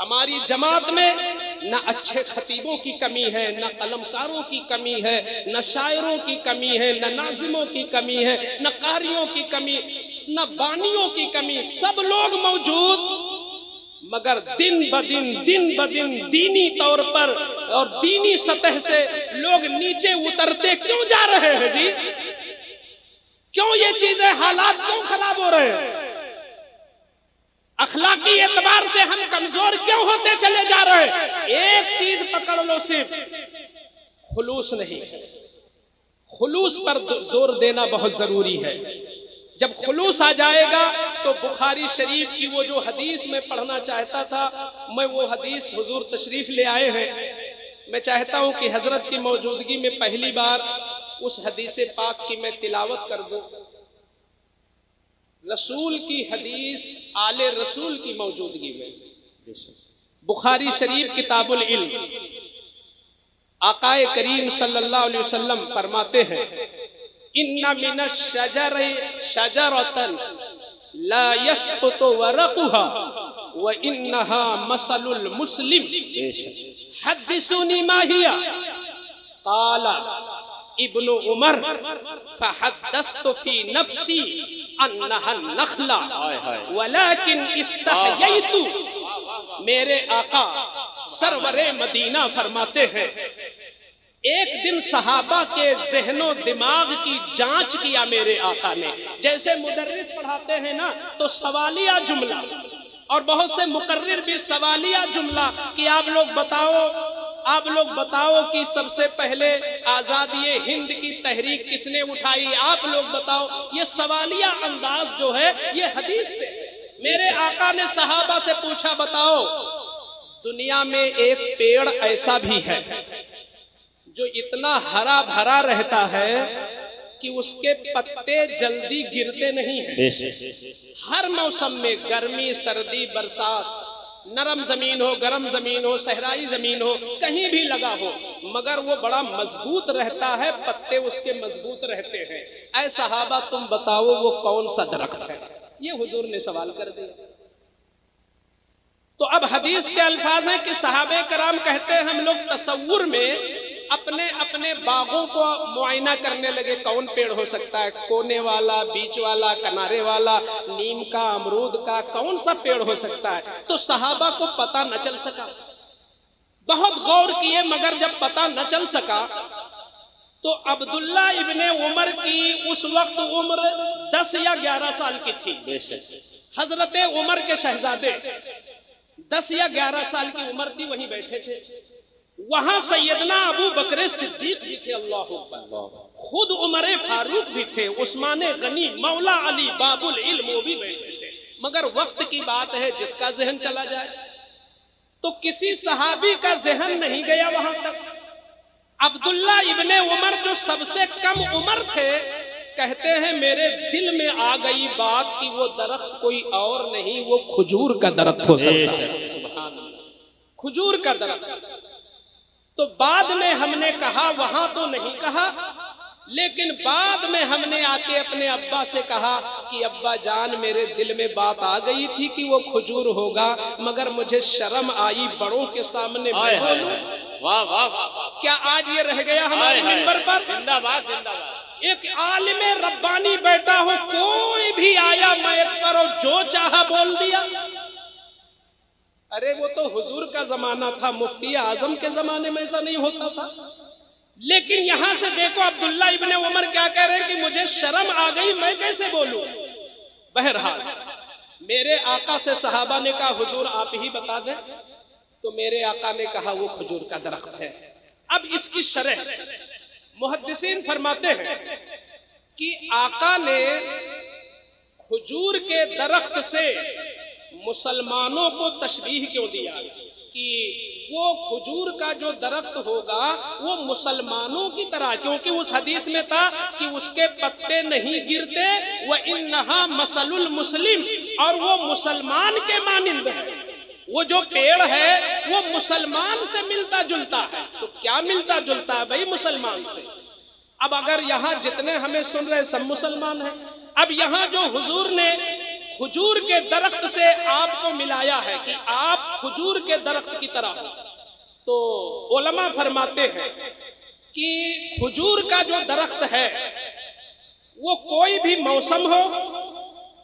ہماری جماعت میں نہ اچھے خطیبوں کی کمی ہے، نہ قلمکاروں کی کمی ہے، نہ شاعروں کی کمی ہے، نہ ناظموں کی کمی ہے، نہ قاریوں کی کمی، نہ بانیوں کی کمی، سب لوگ موجود، مگر دن بدن دینی طور پر اور دینی سطح سے لوگ نیچے اترتے کیوں جا رہے ہیں جی؟ کیوں یہ چیزیں، حالات کیوں خراب ہو رہے ہیں؟ اخلاقی اعتبار سے ہم کمزور کیوں ہوتے چلے جا رہے ہیں؟ ایک چیز پکڑ لو، صرف خلوص نہیں ہے۔ خلوص پر زور دینا بہت ضروری ہے۔ جب خلوص آ جائے گا تو بخاری شریف کی وہ جو حدیث میں پڑھنا چاہتا تھا، میں وہ حدیث حضور تشریف لے آئے ہیں، میں چاہتا ہوں کہ حضرت کی موجودگی میں پہلی بار اس حدیث پاک کی میں تلاوت کر دوں۔ رسول کی حدیث آل رسول کی موجودگی میں، بخاری شریف کتاب العلم، آقا کریم صلی اللہ علیہ وسلم فرماتے ہیں ان من الشجر شجرۃ لا يسقط ورقها وانها مثل المسلم حدثوني ما هي قال ابن عمر فحدثت في نفسي انها النخلة ولكن استحييت۔ میرے آقا سرور مدینہ فرماتے ہیں ایک دن صحابہ کے ذہن و دماغ کی جانچ کیا میرے آقا نے، جیسے مدرس پڑھاتے ہیں نا تو سوالیہ جملہ، اور بہت سے مقرر بھی سوالیہ جملہ کہ آپ لوگ بتاؤ کہ سب سے پہلے آزادی ہند کی تحریک کس نے اٹھائی، آپ لوگ بتاؤ، یہ سوالیہ انداز جو ہے یہ حدیث سے۔ میرے آقا نے صحابہ سے پوچھا بتاؤ دنیا میں ایک پیڑ ایسا بھی ہے جو اتنا ہرا بھرا رہتا ہے کہ اس کے پتے جلدی گرتے نہیں ہیں، ہر موسم میں گرمی سردی برسات، نرم زمین ہو گرم زمین ہو صحرائی زمین ہو کہیں بھی لگا ہو، مگر وہ بڑا مضبوط رہتا ہے، پتے اس کے مضبوط رہتے ہیں۔ اے صحابہ تم بتاؤ وہ کون سا درخت ہے؟ یہ حضور نے سوال کر دیا۔ تو اب حدیث کے الفاظ ہیں کہ صحابہ کرام کہتے ہیں ہم لوگ تصور میں اپنے اپنے باغوں کو معائنہ کرنے لگے، کون پیڑ ہو سکتا ہے، کونے والا، بیچ والا، کنارے والا، نیم کا، امرود کا، کون سا پیڑ ہو سکتا ہے؟ تو صحابہ کو پتہ نہ چل سکا، بہت غور کیے مگر جب پتہ نہ چل سکا تو عبداللہ ابن عمر کی اس وقت عمر 10 یا 11 سال کی تھی۔ حضرت عمر کے شہزادے 10 یا 11 سال کی عمر تھی، وہیں بیٹھے تھے۔ وہاں سیدنا ابو بکر صدیق بھی تھے، اللہ اکبر، خود عمر فاروق بھی تھے، عثمان غنی، مولا علی باب العلم وہ بھی بیٹھے تھے۔ مگر وقت کی بات ہے جس کا ذہن چلا جائے، تو کسی صحابی کا ذہن نہیں گیا وہاں تک۔ عبداللہ ابن عمر جو سب سے کم عمر تھے کہتے ہیں میرے دل میں آ گئی بات کہ وہ درخت کوئی اور نہیں، وہ کھجور کا درخت ہو سکتا ہے، سبحان اللہ، کھجور کا درخت۔ تو بعد میں ہم نے کہا، وہاں تو نہیں کہا، لیکن بعد میں ہم نے آ کے اپنے ابا سے کہا کہ ابا جان میرے دل میں بات آ گئی تھی کہ وہ کھجور ہوگا، مگر مجھے شرم آئی بڑوں کے سامنے میں بولوں۔ واہ واہ واہ، کیا آج یہ رہ گیا ہمارے منبر پر؟ زندہ باد زندہ باد۔ ایک عالم ربانی بیٹا ہو، کوئی بھی آیا میت پر اور جو چاہا بول دیا؟ ارے وہ تو حضور کا زمانہ تھا، مفتی اعظم کے زمانے میں ایسا نہیں ہوتا تھا۔ لیکن یہاں سے دیکھو عبداللہ ابن عمر کیا کہہ رہے ہیں کہ مجھے شرم آ گئی، میں کیسے بولوں؟ بہرحال میرے آقا سے صحابہ نے کہا حضور آپ ہی بتا دیں، تو میرے آقا نے کہا وہ کھجور کا درخت ہے۔ اب اس کی شرح محدثین فرماتے ہیں کہ آقا نے کھجور کے درخت سے مسلمانوں کو تشبیہ کیوں دیا کہ وہ کھجور کا جو درخت ہوگا وہ مسلمانوں کی طرح، کیونکہ اس حدیث میں تھا کہ اس کے پتے نہیں گرتے، وَإِنَّهَا مَثَلُ الْمُسْلِمِ، اور وہ مسلمان کے مانند ہے۔ وہ جو پیڑ ہے وہ مسلمان سے ملتا جلتا ہے۔ تو کیا ملتا جلتا ہے بھائی مسلمان سے؟ اب اگر یہاں جتنے ہمیں سن رہے سب مسلمان ہیں، اب یہاں جو حضور نے کھجور کے درخت سے آپ کو ملایا ہے کہ آپ کھجور کے درخت کی طرح ہو، تو علماء فرماتے ہیں کہ کھجور کا جو درخت ہے وہ کوئی بھی موسم ہو،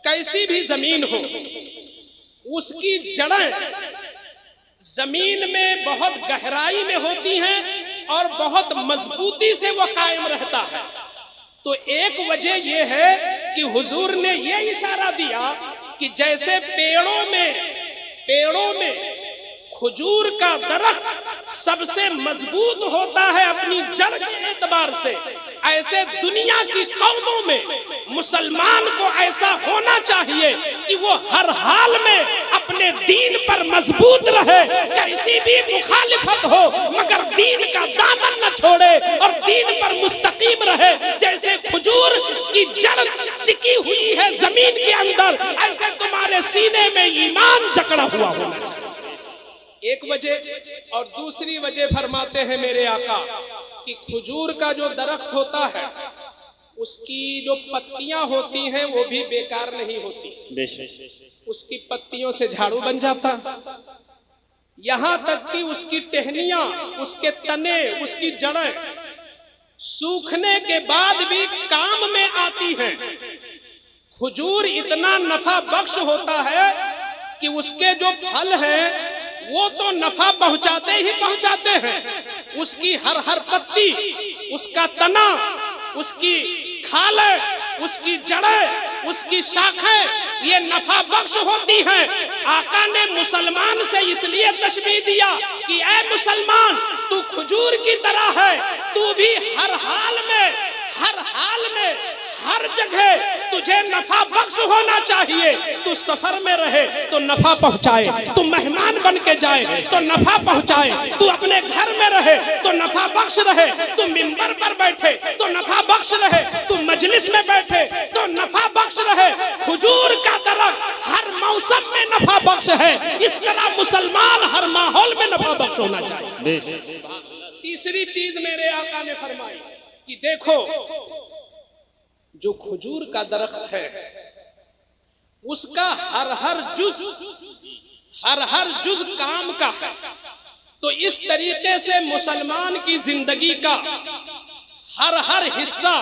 کیسی بھی زمین ہو، اس کی جڑیں زمین میں بہت گہرائی میں ہوتی ہیں اور بہت مضبوطی سے وہ قائم رہتا ہے۔ تو ایک وجہ یہ ہے کہ حضور نے یہ اشارہ دیا کہ جیسے پیڑوں میں کھجور کا درخت سب سے مضبوط ہوتا ہے اپنی جڑ کے اعتبار سے، ایسے دنیا کی قوموں میں مسلمان کو ایسا ہونا چاہیے کہ وہ ہر حال میں اپنے دین پر مضبوط رہے، کیسی بھی مخالفت ہو مگر دین کا دامن نہ چھوڑے اور دین پر مستقیم رہے۔ جیسے کھجور کی جڑ ٹکی ہوئی ہے زمین کے اندر، ایسے تمہارے سینے میں ایمان جکڑا ہوا ہونا چاہیے۔ ایک وجہ، اور دوسری وجہ فرماتے ہیں میرے آقا کہ کھجور کا جو درخت ہوتا ہے اس کی جو پتیاں ہوتی ہیں وہ بھی بیکار نہیں ہوتی، اس کی پتیوں سے جھاڑو بن جاتا، یہاں تک کہ اس کی ٹہنیاں، اس کے تنے، اس کی جڑیں سوکھنے کے بعد بھی کام میں آتی ہیں۔ کھجور اتنا نفع بخش ہوتا ہے کہ اس کے جو پھل ہیں وہ تو نفع پہنچاتے ہی پہنچاتے ہیں، اس کی ہر پتی، اس کا تنا، اس کی کھالیں، اس کی جڑیں، اس کی شاخیں یہ نفع بخش ہوتی ہیں۔ آقا نے مسلمان سے اس لیے تشبیہ دیا کہ اے مسلمان تو کھجور کی طرح ہے، تو بھی ہر حال میں ہر جگہ تجھے نفع بخش ہونا چاہیے۔ تو سفر میں رہے تو نفع پہنچائے، تو مہمان بن کے جائے تو نفع پہنچائے، تو اپنے گھر میں رہے تو نفع بخش رہے، تو منبر پر بیٹھے تو نفع بخش رہے، تو مجلس میں بیٹھے تو نفع بخش رہے۔ کھجور کا درخت ہر موسم میں نفع بخش ہے، اس طرح مسلمان ہر ماحول میں نفع بخش ہونا چاہیے۔ تیسری چیز میرے آقا نے فرمائی کہ دیکھو جو کھجور کا درخت ہے اس کا ہر جز کام کا ہے، تو اس طریقے سے مسلمان کی زندگی کا ہر حصہ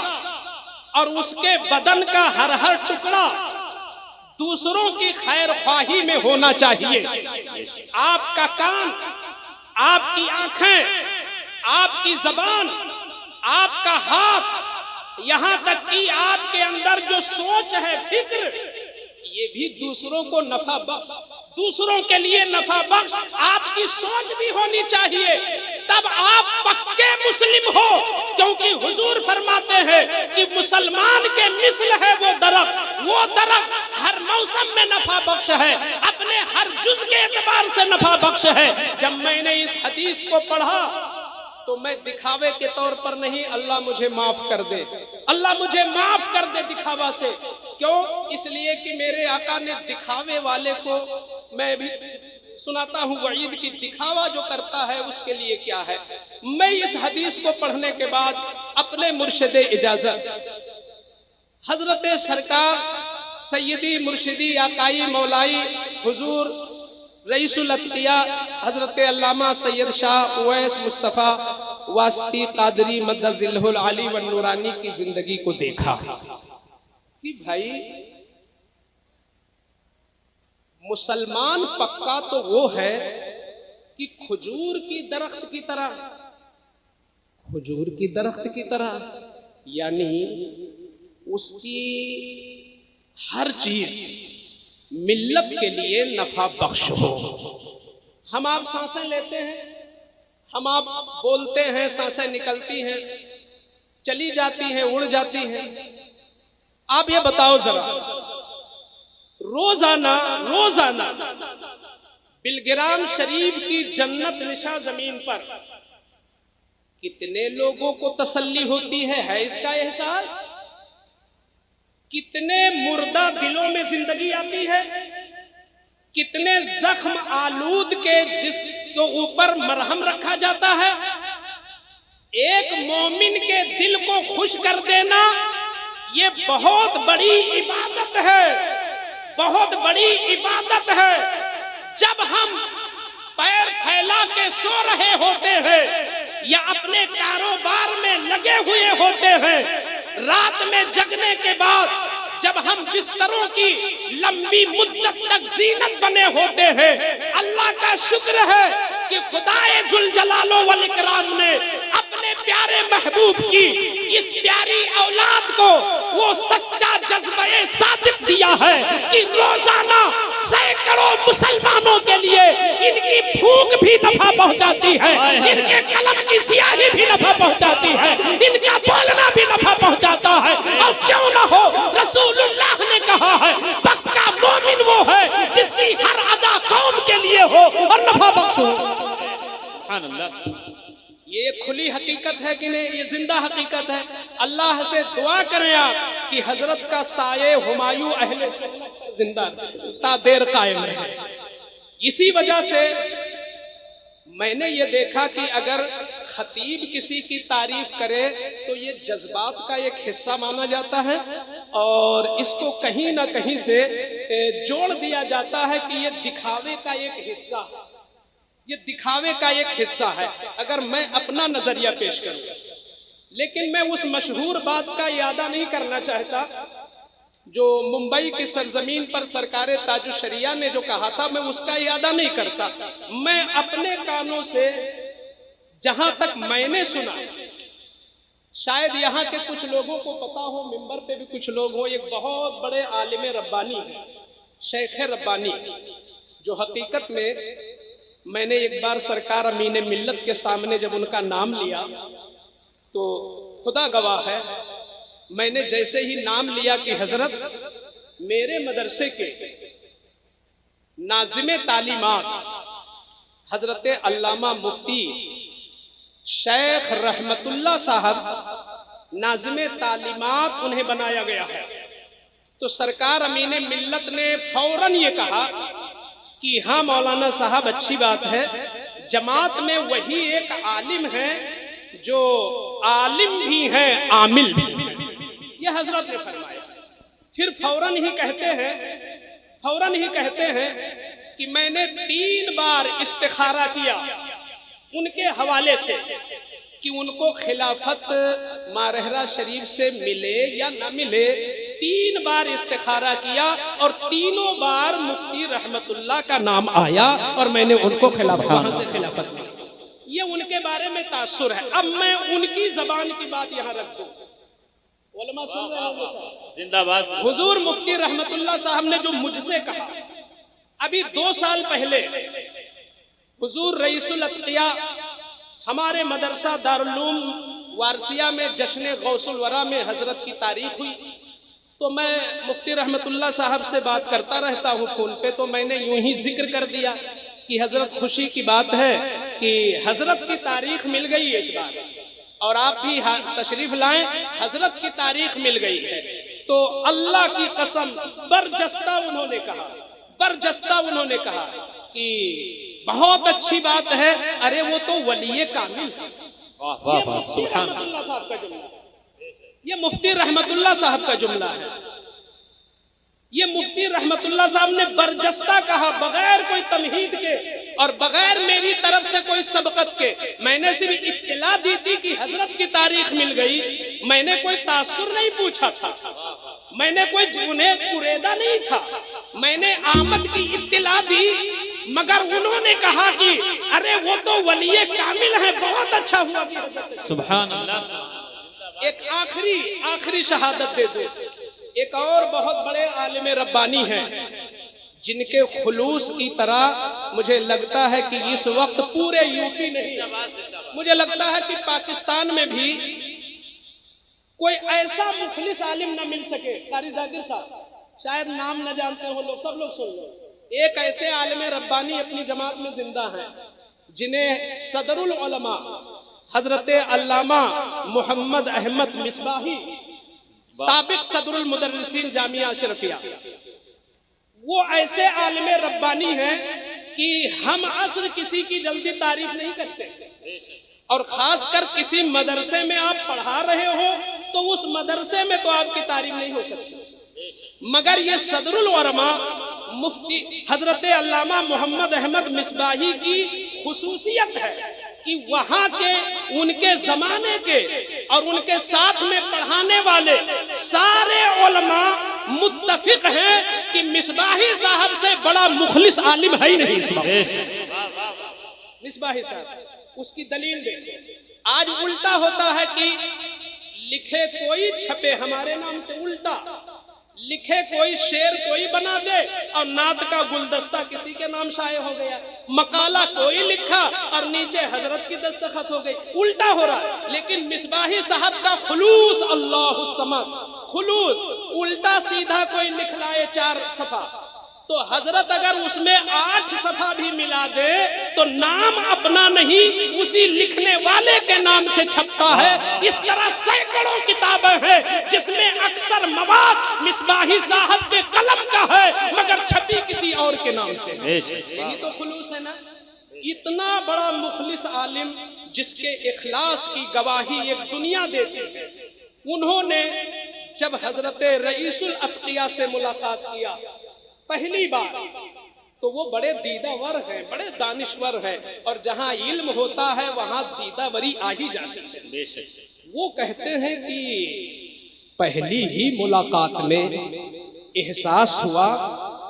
اور اس کے بدن کا ہر ٹکڑا دوسروں کی خیر خواہی میں ہونا چاہیے۔ آپ کا کان، آپ کی آنکھیں، آپ کی زبان، آپ کا ہاتھ، یہاں تک کہ آپ کے اندر جو سوچ ہے، فکر، یہ بھی دوسروں کو نفع بخش، دوسروں کے لیے نفع بخش آپ کی سوچ بھی ہونی چاہیے، تب آپ پکے مسلم ہو۔ کیونکہ حضور فرماتے ہیں کہ مسلمان کے مثل ہے وہ درخت ہر موسم میں نفع بخش ہے، اپنے ہر جز کے اعتبار سے نفع بخش ہے۔ جب میں نے اس حدیث کو پڑھا تو میں دکھاوے کے طور پر نہیں، اللہ مجھے معاف کر دے، اللہ مجھے معاف کر دے دکھاوا سے۔ کیوں؟ اس لیے کہ میرے آقا نے دکھاوے والے کو، میں بھی سناتا ہوں وعید کی، دکھاوا جو کرتا ہے اس کے لیے کیا ہے۔ میں اس حدیث کو پڑھنے کے بعد اپنے مرشد اجازت حضرت سرکار سیدی مرشدی آقائی مولائی حضور رئیس الاتقیاء حضرت علامہ سید شاہ اویس مصطفیٰ واسطی قادری مدد ذلہ العالی والنورانی کی زندگی کو دیکھا کہ بھائی مسلمان پکا تو وہ ہے کہ کھجور کی درخت کی طرح، یعنی اس کی ہر چیز ملت کے لیے نفع بخش ہو۔ ہم آپ سانسیں لیتے ہیں، ہم آپ بولتے ہیں، سانسیں نکلتی ہیں، چلی جاتی ہیں، اڑ جاتی ہیں۔ آپ یہ بتاؤ ذرا، روزانہ بلگرام شریف کی جنت نشاں زمین پر کتنے لوگوں کو تسلی ہوتی ہے اس کا احساس؟ کتنے مردہ دلوں میں زندگی آتی ہے، کتنے زخم آلود کے جسم کے اوپر مرہم رکھا جاتا ہے۔ ایک مومن کے دل کو خوش کر دینا یہ بہت بڑی عبادت ہے۔ بہت بڑی عبادت ہے جب ہم پیر پھیلا کے سو رہے ہوتے ہیں یا اپنے کاروبار میں لگے ہوئے ہوتے ہیں، رات میں جگنے کے بعد جب ہم بستروں کی لمبی مدت تک زینت بنے ہوتے ہیں، اللہ کا شکر ہے کہ خدائے ذوالجلال والاکرام نے اپنے پیارے محبوب کی اس پیاری اولاد کو وہ سچا جذبہ صادق دیا ہے کہ روزانہ سینکڑوں مسلمانوں کے لیے ان کی بھوک بھی نفع پہنچاتی ہے، ان کے قلم کی سیاہی بھی نفع پہنچاتی ہے، ان کا بولنا بھی نفع پہنچاتا ہے۔ اور کیوں نہ ہو، رسول اللہ نے کہا ہے پکا مومن وہ ہے جس کی ہر ادا قوم کے لیے ہو اور نفع بخش ہو۔ سبحان اللہ۔ یہ کھلی حقیقت ہے کہ نہیں؟ یہ زندہ حقیقت ہے۔ اللہ سے دعا کریں آپ کہ حضرت کا سایہ ہمایوں اہل سنت زندہ تا دیر قائم رہے۔ اسی وجہ سے میں نے یہ دیکھا کہ اگر خطیب کسی کی تعریف کرے تو یہ جذبات کا ایک حصہ مانا جاتا ہے اور اس کو کہیں نہ کہیں سے جوڑ دیا جاتا ہے کہ یہ دکھاوے کا ایک حصہ ہے، یہ دکھاوے کا ایک حصہ ہے۔ اگر میں اپنا نظریہ پیش کروں، لیکن میں اس مشہور بات کا اعادہ نہیں کرنا چاہتا جو ممبئی کی سرزمین پر سرکار تاج الشریعہ نے جو کہا تھا، میں اس کا اعادہ نہیں کرتا۔ میں اپنے کانوں سے جہاں تک میں نے سنا، شاید یہاں کے کچھ لوگوں کو پتا ہو، ممبر پہ بھی کچھ لوگ ہو، ایک بہت بڑے عالم ربانی ہیں، شیخ ربانی، جو حقیقت میں نے ایک بار سرکار امین ملت کے سامنے جب ان کا نام لیا تو خدا گواہ ہے، میں نے جیسے ہی نام لیا کہ حضرت میرے مدرسے کے ناظم تعلیمات حضرت علامہ مفتی شیخ رحمت اللہ صاحب ناظم تعلیمات انہیں بنایا گیا ہے، تو سرکار امین ملت نے فوراً یہ کہا کہ ہاں مولانا صاحب اچھی بات ہے، جماعت میں وہی ایک عالم ہے جو عالم بھی ہیں عامل بھی ہیں، یہ حضرت نے فرمایا۔ پھر فوراً ہی کہتے ہیں کہ میں نے 3 بار استخارہ کیا ان کے حوالے سے کہ ان کو خلافت مارہرہ شریف سے ملے یا نہ ملے۔ 3 بار استخارہ کیا اور تینوں بار مفتی رحمت اللہ کا نام آیا اور میں نے ان کو وہاں سے خلافت دی۔ یہ ان کے بارے میں تاثر ہے۔ اب میں ان کی زبان کی بات یہاں رکھ دوں، علماء سن رہے ہیں زندہ باد۔ حضور مفتی رحمت اللہ صاحب نے جو مجھ سے کہا، ابھی 2 سال پہلے حضور رئیس الاتقیاء ہمارے مدرسہ دارالعلوم وارثیہ میں جشن غوث الورا میں حضرت کی تاریخ ہوئی، تو میں مفتی رحمت اللہ صاحب سے بات کرتا رہتا ہوں فون پہ، تو میں نے یوں ہی ذکر کر دیا کہ حضرت خوشی کی بات ہے کہ حضرت کی تاریخ مل گئی ہے اس بار، اور آپ بھی تشریف لائیں، حضرت کی تاریخ مل گئی ہے۔ تو اللہ کی قسم برجستہ انہوں نے کہا کہ بہت اچھی بات ہے، ارے وہ تو ولی کامل ہے۔ یہ مفتی رحمت اللہ صاحب کا جملہ ہے، یہ مفتی رحمت اللہ صاحب کا جملہ ہے۔ یہ مفتی رحمت اللہ صاحب نے برجستہ کہا، بغیر کوئی تمہید کے اور بغیر میری طرف سے کوئی سبقت کے۔ میں نے صرف اطلاع دی تھی کہ حضرت کی تاریخ مل گئی، میں نے کوئی تاثر نہیں پوچھا تھا، میں نے کوئی انہیں قریدہ نہیں تھا، میں نے آمد کی اطلاع دی، مگر انہوں نے کہا کہ ارے وہ تو ولی کامل ہے، بہت اچھا ہوا کہ سبحان اللہ۔ ایک آخری شہادت دے دو، ایک اور بہت بڑے عالم ربانی ہیں جن کے خلوص کی طرح مجھے لگتا ہے کہ اس وقت پورے یوپی نہیں، مجھے لگتا ہے کہ پاکستان میں بھی کوئی ایسا مخلص عالم نہ مل سکے۔ قاری ذاکر صاحب شاید نام نہ جانتے ہو لوگ، سب لوگ سن لو، ایک ایسے عالم ربانی اپنی جماعت میں زندہ ہیں جنہیں صدر العلماء حضرت علامہ محمد احمد مصباحی، سابق صدر المدرسین جامعہ اشرفیہ، وہ ایسے عالم ربانی ہیں کہ ہم عصر کسی کی جلدی تعریف نہیں کرتے، اور خاص کر کسی مدرسے میں آپ پڑھا رہے ہو تو اس مدرسے میں تو آپ کی تعریف نہیں ہو سکتی۔ مگر یہ صدر العلماء مفتی حضرت علامہ محمد احمد مصباحی کی خصوصیت ہے کہ وہاں کے ان کے زمانے کے اور ان کے ساتھ میں پڑھانے والے سارے علماء متفق ہیں کہ مصباحی صاحب سے بڑا مخلص عالم ہے ہی نہیں اس وقت۔ مصباحی صاحب، اس کی دلیل دیکھیں۔ آج الٹا ہوتا ہے کہ لکھے کوئی چھپے ہمارے نام سے الٹا، لکھے کوئی شعر کوئی بنا دے اور نعت کا گلدستہ کسی کے نام شائع ہو گیا، مقالہ کوئی لکھا اور نیچے حضرت کی دستخط ہو گئی، الٹا ہو رہا ہے۔ لیکن مصباحی صاحب کا خلوص، اللہ الصمد، خلوص، الٹا سیدھا کوئی لکھ لائے 4 صفحہ تو حضرت اگر اس میں 8 صفحہ بھی ملا دے تو نام اپنا نہیں اسی لکھنے والے کے نام سے چھپتا ہے۔ اس طرح سینکڑوں کتابیں ہیں جس میں اکثر مواد مصباحی صاحب کے قلم کا ہے مگر چھپی کسی اور کے نام سے۔ یہی تو خلوص ہے نا۔ اتنا بڑا مخلص عالم جس کے اخلاص کی گواہی ایک دنیا دیتی ہے، انہوں نے جب حضرت رئیس الاتقیاء سے ملاقات کیا پہلی بار تو وہ بڑے دیدہ ور ہیں، بڑے دانشور ہیں، اور جہاں علم ہوتا ہے وہاں دیدہ وری آ ہی جاتی ہے۔ وہ کہتے ہیں کہ پہلی ہی ملاقات میں احساس ہوا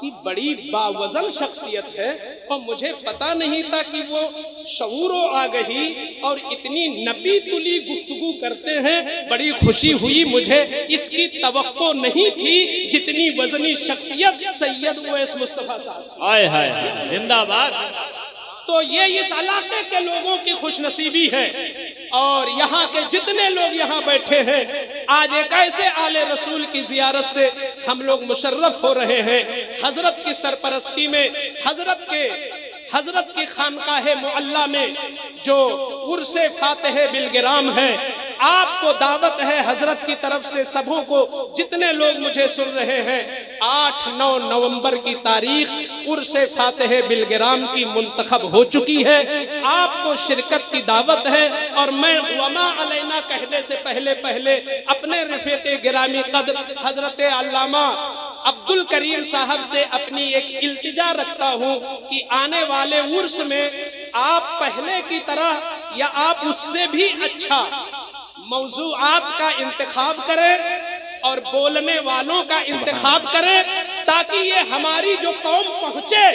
کہ بڑی باوزن شخصیت ہے اور مجھے پتا نہیں تھا کہ وہ شعور و آگہی اور اتنی نبی تلی گفتگو کرتے ہیں۔ بڑی خوشی ہوئی، مجھے اس کی توقع نہیں تھی جتنی وزنی شخصیت سید اویس مصطفیٰ صاحب۔ ہائے ہائے زندہ باد۔ تو یہ اس علاقے کے لوگوں کی خوش نصیبی ہے، اور یہاں کے جتنے لوگ یہاں بیٹھے ہیں آج ایک ایسے آل رسول کی زیارت سے ہم لوگ مشرف ہو رہے ہیں۔ حضرت کی سرپرستی میں حضرت کی خانقاہ معلیٰ میں جو عرس فاتح بالگرام ہے، آپ کو دعوت ہے حضرت کی طرف سے، سبوں کو جتنے لوگ مجھے سن رہے ہیں، 8-9 نومبر کی تاریخ عرس فاتح بالگرام کی منتخب ہو چکی ہے۔ آپ کو شرکت کی دعوت ہے، اور میں وما علینا کہنے سے پہلے اپنے رفیق گرامی قدر حضرت علامہ عبد الکریم صاحب سے اپنی ایک التجا رکھتا ہوں کہ آنے والے عرس میں آپ پہلے کی طرح یا آپ اس سے بھی اچھا موضوعات کا انتخاب کریں اور بولنے والوں کا انتخاب کریں، تاکہ یہ ہماری جو قوم پہنچے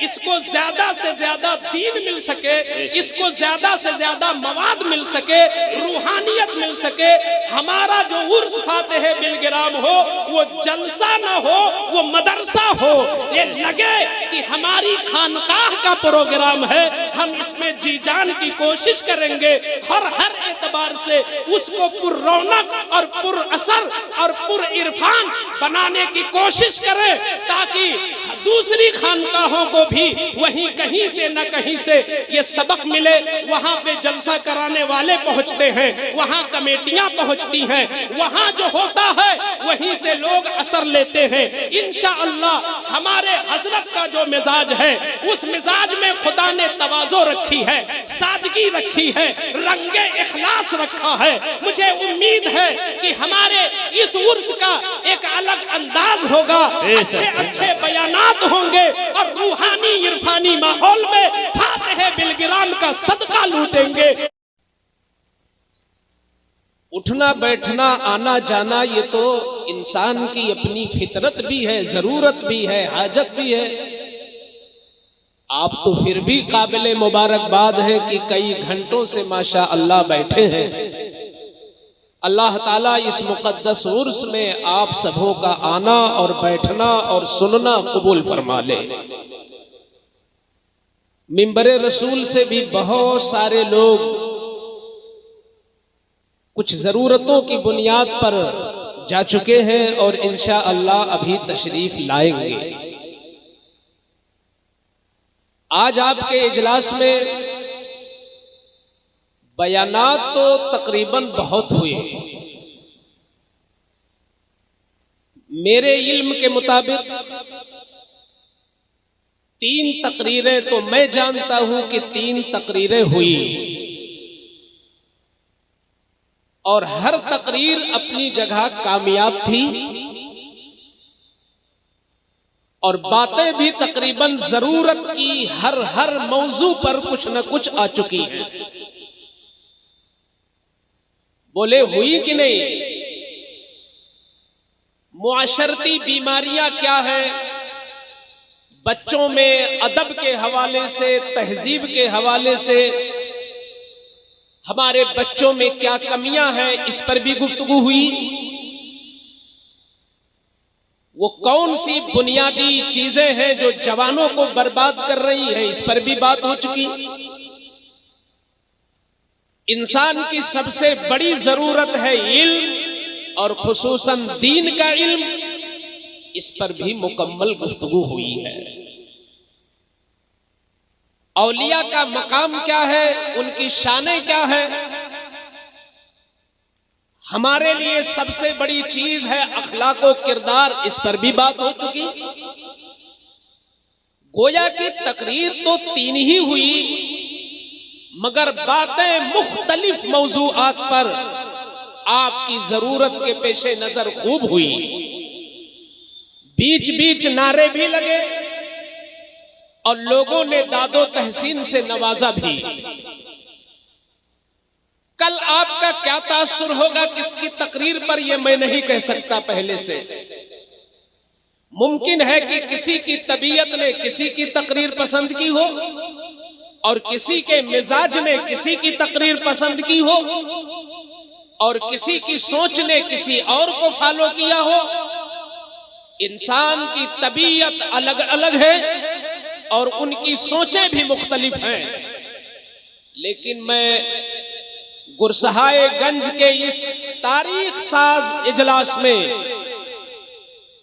اس کو زیادہ سے زیادہ دین مل سکے، اس کو زیادہ سے زیادہ مواد مل سکے، روحانیت مل سکے۔ ہمارا جو عرس فاتح بالگرام ہو وہ جلسہ نہ ہو، وہ مدرسہ ہو، یہ لگے کہ ہماری خانقاہ کا پروگرام ہے، ہم اس میں جی جان کی کوشش کریں گے، ہر اعتبار سے اس کو پر رونق اور پر اثر اور پر عرفان بنانے کی کوشش کریں، تاکہ دوسری خانقاہوں کو بھی وہیں کہیں سے نہ کہیں سے یہ سبق ملے۔ وہاں پہ جلسہ کرانے والے پہنچتے ہیں، وہاں کمیٹیاں پہنچتی ہیں، وہاں جو ہوتا ہے وہیں سے لوگ اثر لیتے ہیں۔ انشاءاللہ ہمارے حضرت کا جو مزاج ہے اس مزاج میں خدا نے تواضع رکھی ہے، سادگی رکھی ہے، رنگ اخلاص رکھا ہے۔ مجھے امید ہے کہ ہمارے اس عرس کا ایک الگ انداز ہوگا، اچھے بیانات ہوں گے، اور روحانی عرفانی ماحول میں فاتح بالگرام کا صدقہ لوٹیں گے۔ اٹھنا بیٹھنا آنا جانا یہ تو انسان کی اپنی فطرت بھی ہے، ضرورت بھی ہے، حاجت بھی ہے۔ آپ تو پھر بھی قابل مبارکباد ہے کہ کئی گھنٹوں سے ماشاء اللہ بیٹھے ہیں۔ اللہ تعالیٰ اس مقدس عرس میں آپ سبوں کا آنا اور بیٹھنا اور سننا قبول فرما لے۔ منبر رسول سے بھی بہت سارے لوگ کچھ ضرورتوں کی بنیاد پر جا چکے ہیں اور انشاءاللہ ابھی تشریف لائیں گے۔ آج آپ کے اجلاس میں بیانات تو تقریباً بہت ہوئے، میرے علم کے مطابق 3 تقریریں تو میں جانتا ہوں کہ 3 تقریریں ہوئی، اور ہر تقریر اپنی جگہ کامیاب تھی، اور باتیں بھی تقریباً ضرورت کی ہر موضوع پر کچھ نہ کچھ آ چکی ہیں. بولے ہوئی کہ نہیں؟ معاشرتی بیماریاں کیا ہیں؟ بچوں میں ادب کے حوالے سے، تہذیب کے حوالے سے ہمارے بچوں میں کیا کمیاں ہیں، اس پر بھی گفتگو ہوئی. وہ کون سی بنیادی چیزیں ہیں جو جوانوں کو برباد کر رہی ہیں، اس پر بھی بات ہو چکی. انسان کی سب سے بڑی ضرورت ہے علم، اور خصوصاً دین کا علم، اس پر بھی مکمل گفتگو ہوئی ہے. اولیاء کا مقام کیا ہے، ان کی شانیں کیا ہے. ہمارے لیے سب سے بڑی چیز ہے اخلاق و کردار، اس پر بھی بات ہو چکی. گویا کی تقریر تو 3 ہی ہوئی، مگر باتیں مختلف موضوعات پر آپ کی ضرورت کے پیش نظر خوب ہوئی. بیچ بیچ نعرے بھی لگے اور لوگوں نے داد و تحسین سے نوازا بھی. کل آپ کا کیا تاثر ہوگا کس کی تقریر پر، یہ میں نہیں کہہ سکتا پہلے سے. ممکن ہے کہ کسی کی طبیعت نے کسی کی تقریر پسند کی ہو، اور کسی کے مزاج نے کسی کی تقریر پسند کی ہو، اور کسی کی سوچ نے کسی اور کو فالو کیا ہو. انسان کی طبیعت الگ الگ ہے اور ان کی سوچیں بھی مختلف ہیں. لیکن میں گرسہائے گنج کے اس تاریخ ساز اجلاس میں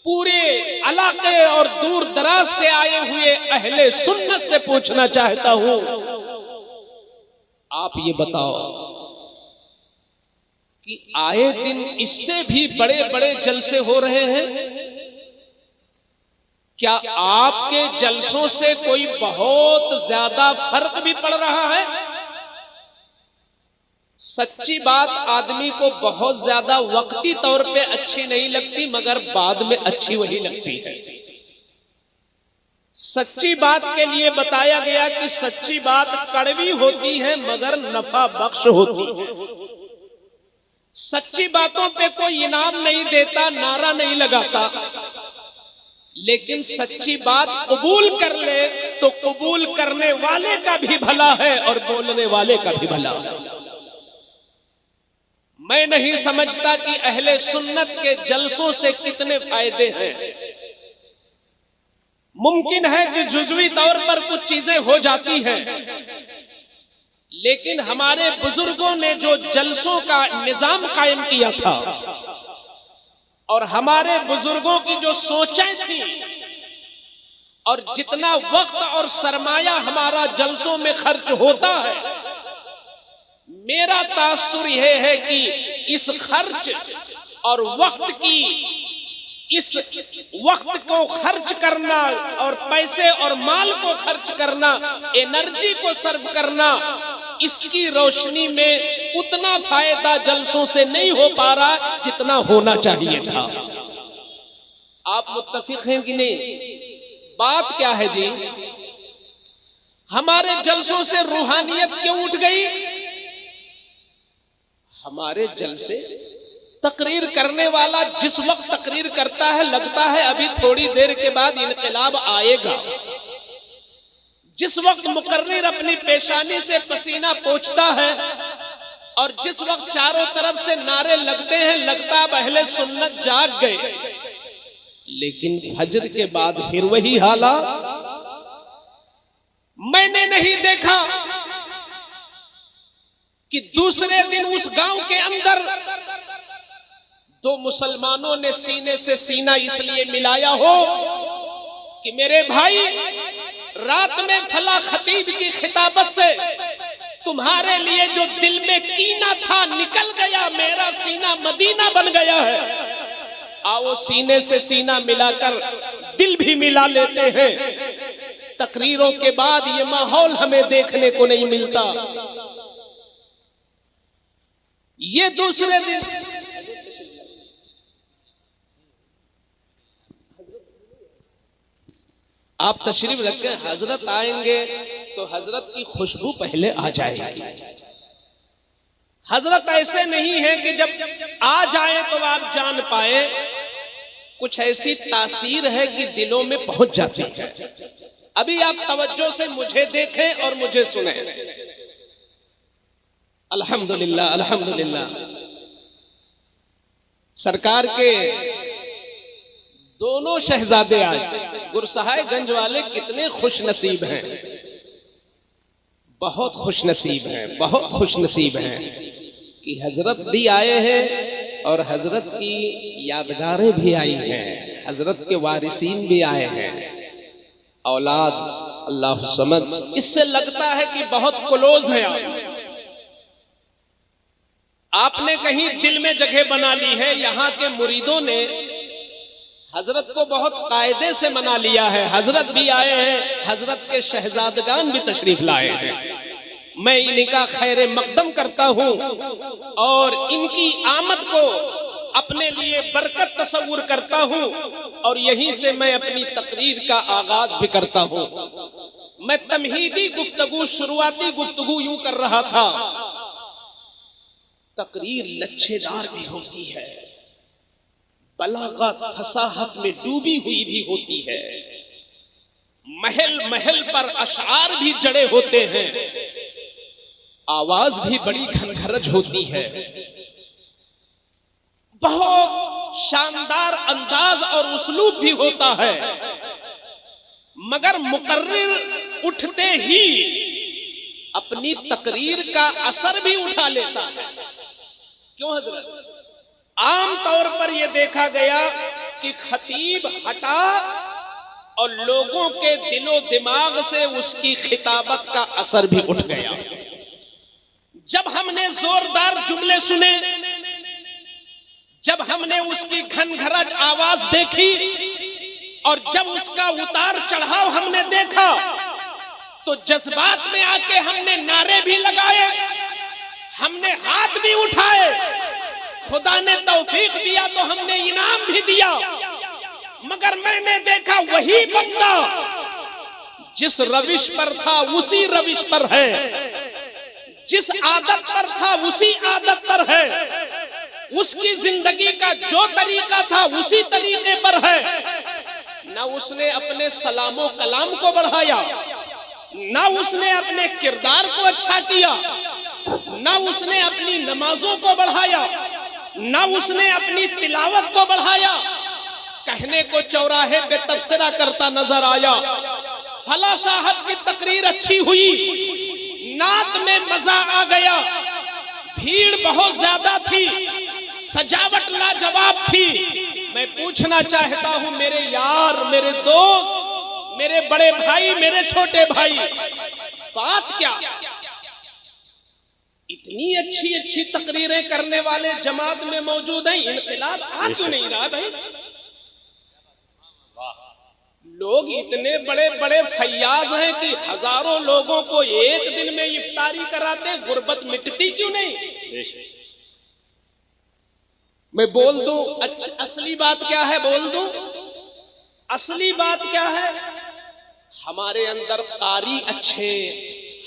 پورے علاقے اور دور دراز سے آئے ہوئے اہل سنت سے پوچھنا چاہتا ہوں، آپ یہ بتاؤ کہ آئے دن اس سے بھی بڑے بڑے جلسے ہو رہے ہیں، کیا آپ کے جلسوں سے کوئی بہت زیادہ فرق بھی پڑ رہا ہے؟ سچی بات آدمی کو بہت زیادہ وقتی طور پہ اچھی نہیں لگتی، مگر بعد میں اچھی وہی لگتی ہے. سچی بات کے لیے بتایا گیا کہ سچی بات کڑوی ہوتی ہے مگر نفع بخش ہوتی ہے. سچی باتوں پہ کوئی انعام نہیں دیتا، نعرہ نہیں لگاتا، لیکن سچی بات قبول کر لے تو قبول کرنے والے کا بھی بھلا ہے اور بولنے والے کا بھی بھلا ہے. میں نہیں سمجھتا کہ اہل سنت کے جلسوں سے کتنے فائدے ہیں. ممکن ہے کہ جزوی طور پر کچھ چیزیں ہو جاتی ہیں، لیکن ہمارے بزرگوں نے جو جلسوں کا نظام قائم کیا تھا اور ہمارے بزرگوں کی جو سوچیں تھیں اور جتنا وقت اور سرمایہ ہمارا جلسوں میں خرچ ہوتا ہے، میرا تاثر یہ ہے کہ اس خرچ اور اس وقت کو خرچ کرنا اور پیسے اور مال کو خرچ کرنا، انرجی کو صرف کرنا، اس کی روشنی میں اتنا فائدہ جلسوں سے نہیں ہو پا رہا جتنا ہونا چاہیے تھا. آپ متفق ہیں کہ نہیں؟ بات کیا ہے جی؟ ہمارے جلسوں سے روحانیت کیوں اٹھ گئی؟ ہمارے جلسے، تقریر کرنے والا جس وقت تقریر کرتا ہے لگتا ہے ابھی تھوڑی دیر کے بعد انقلاب آئے گا. جس وقت مقرر اپنی پیشانی سے پسینہ پوچھتا ہے اور جس وقت چاروں طرف سے نعرے لگتے ہیں لگتا اب اہل سنت جاگ گئے، لیکن فجر کے بعد پھر وہی حالات. میں نے نہیں دیکھا کہ دوسرے دن اس گاؤں کے اندر 2 مسلمانوں نے سینے سے سینہ اس لیے ملایا ہو کہ میرے بھائی رات میں فلاں خطیب کی خطابت سے تمہارے لیے جو دل میں کینہ تھا نکل گیا، میرا سینہ مدینہ بن گیا ہے. آؤ سینے سے سینہ ملا کر دل بھی ملا لیتے ہیں. تقریروں کے بعد یہ ماحول ہمیں دیکھنے کو نہیں ملتا. یہ دوسرے دن آپ تشریف رکھیں، حضرت آئیں گے تو حضرت کی خوشبو پہلے آ جائے گی۔ حضرت ایسے نہیں ہے کہ جب آ جائیں تو آپ جان پائیں، کچھ ایسی تاثیر ہے کہ دلوں میں پہنچ جاتی ہے۔ ابھی آپ توجہ سے مجھے دیکھیں اور مجھے سنیں۔ الحمدللہ الحمدللہ، سرکار کے دونوں شہزادے آج گرسہائے گنج والے کتنے خوش نصیب ہیں، بہت خوش نصیب ہیں، بہت خوش نصیب ہیں کہ حضرت بھی آئے ہیں اور حضرت کی یادگاریں بھی آئی ہیں، حضرت کے وارثین بھی آئے ہیں۔ اولاد اللہ صمد، اس سے لگتا ہے کہ بہت کلوز ہیں آپ نے کہیں دل میں جگہ بنا لی ہے۔ یہاں کے مریدوں نے حضرت کو بہت قاعدے سے منا لیا ہے۔ حضرت بھی آئے ہیں، حضرت کے شہزادگان بھی تشریف لائے ہیں۔ میں ان کا خیر مقدم کرتا ہوں اور ان کی آمد کو اپنے لیے برکت تصور کرتا ہوں، اور یہیں سے میں اپنی تقریر کا آغاز بھی کرتا ہوں۔ میں تمہیدی گفتگو، شروعاتی گفتگو یوں کر رہا تھا، تقریر لچھے دار بھی ہوتی ہے، بلاغت فصاحت میں ڈوبی ہوئی بھی ہوتی ہے، محل محل پر اشعار بھی جڑے ہوتے ہیں، آواز بھی بڑی گھنگھرج ہوتی ہے، بہت شاندار انداز اور اسلوب بھی ہوتا ہے، مگر مقرر اٹھتے ہی اپنی تقریر کا اثر بھی اٹھا لیتا ہے۔ کیوں حضرت؟ عام طور پر یہ دیکھا گیا کہ خطیب ہٹا اور لوگوں کے دل و دماغ سے اس کی خطابت کا اثر بھی اٹھ گیا۔ جب ہم نے زوردار جملے سنے، جب ہم نے اس کی گھنگھرج آواز دیکھی، اور جب اس کا اتار چڑھاؤ ہم نے دیکھا، تو جذبات میں آ کے ہم نے نعرے بھی لگائے، ہم نے ہاتھ بھی اٹھائے، خدا نے توفیق دیا تو ہم نے انعام بھی دیا، مگر میں نے دیکھا وہی بندہ جس روش پر تھا اسی روش پر ہے، جس عادت پر تھا اسی عادت پر ہے، اس کی زندگی کا جو طریقہ تھا اسی طریقے پر ہے۔ نہ اس نے اپنے سلام و کلام کو بڑھایا، نہ اس نے اپنے کردار کو اچھا کیا، نہ اس نے اپنی نمازوں کو بڑھایا، نہ اس نے اپنی تلاوت کو بڑھایا۔ کہنے کو چوراہے پہ تبصرہ کرتا نظر آیا، فلاں صاحب کی تقریر اچھی ہوئی، نعت میں مزہ آ گیا، بھیڑ بہت زیادہ تھی، سجاوٹ لاجواب تھی۔ میں پوچھنا چاہتا ہوں میرے یار، میرے دوست، میرے بڑے بھائی، میرے چھوٹے بھائی، بات کیا؟ اتنی اچھی اچھی تقریریں کرنے والے جماعت میں موجود ہیں، انقلاب آ کیوں نہیں رہا بھائی؟ لوگ اتنے بڑے بڑے فیاض ہیں کہ ہزاروں لوگوں کو ایک دن میں افطاری کراتے، غربت مٹتی کیوں نہیں؟ میں بول دوں اصلی بات کیا ہے، بول دوں اصلی بات کیا ہے؟ ہمارے اندر قاری اچھے،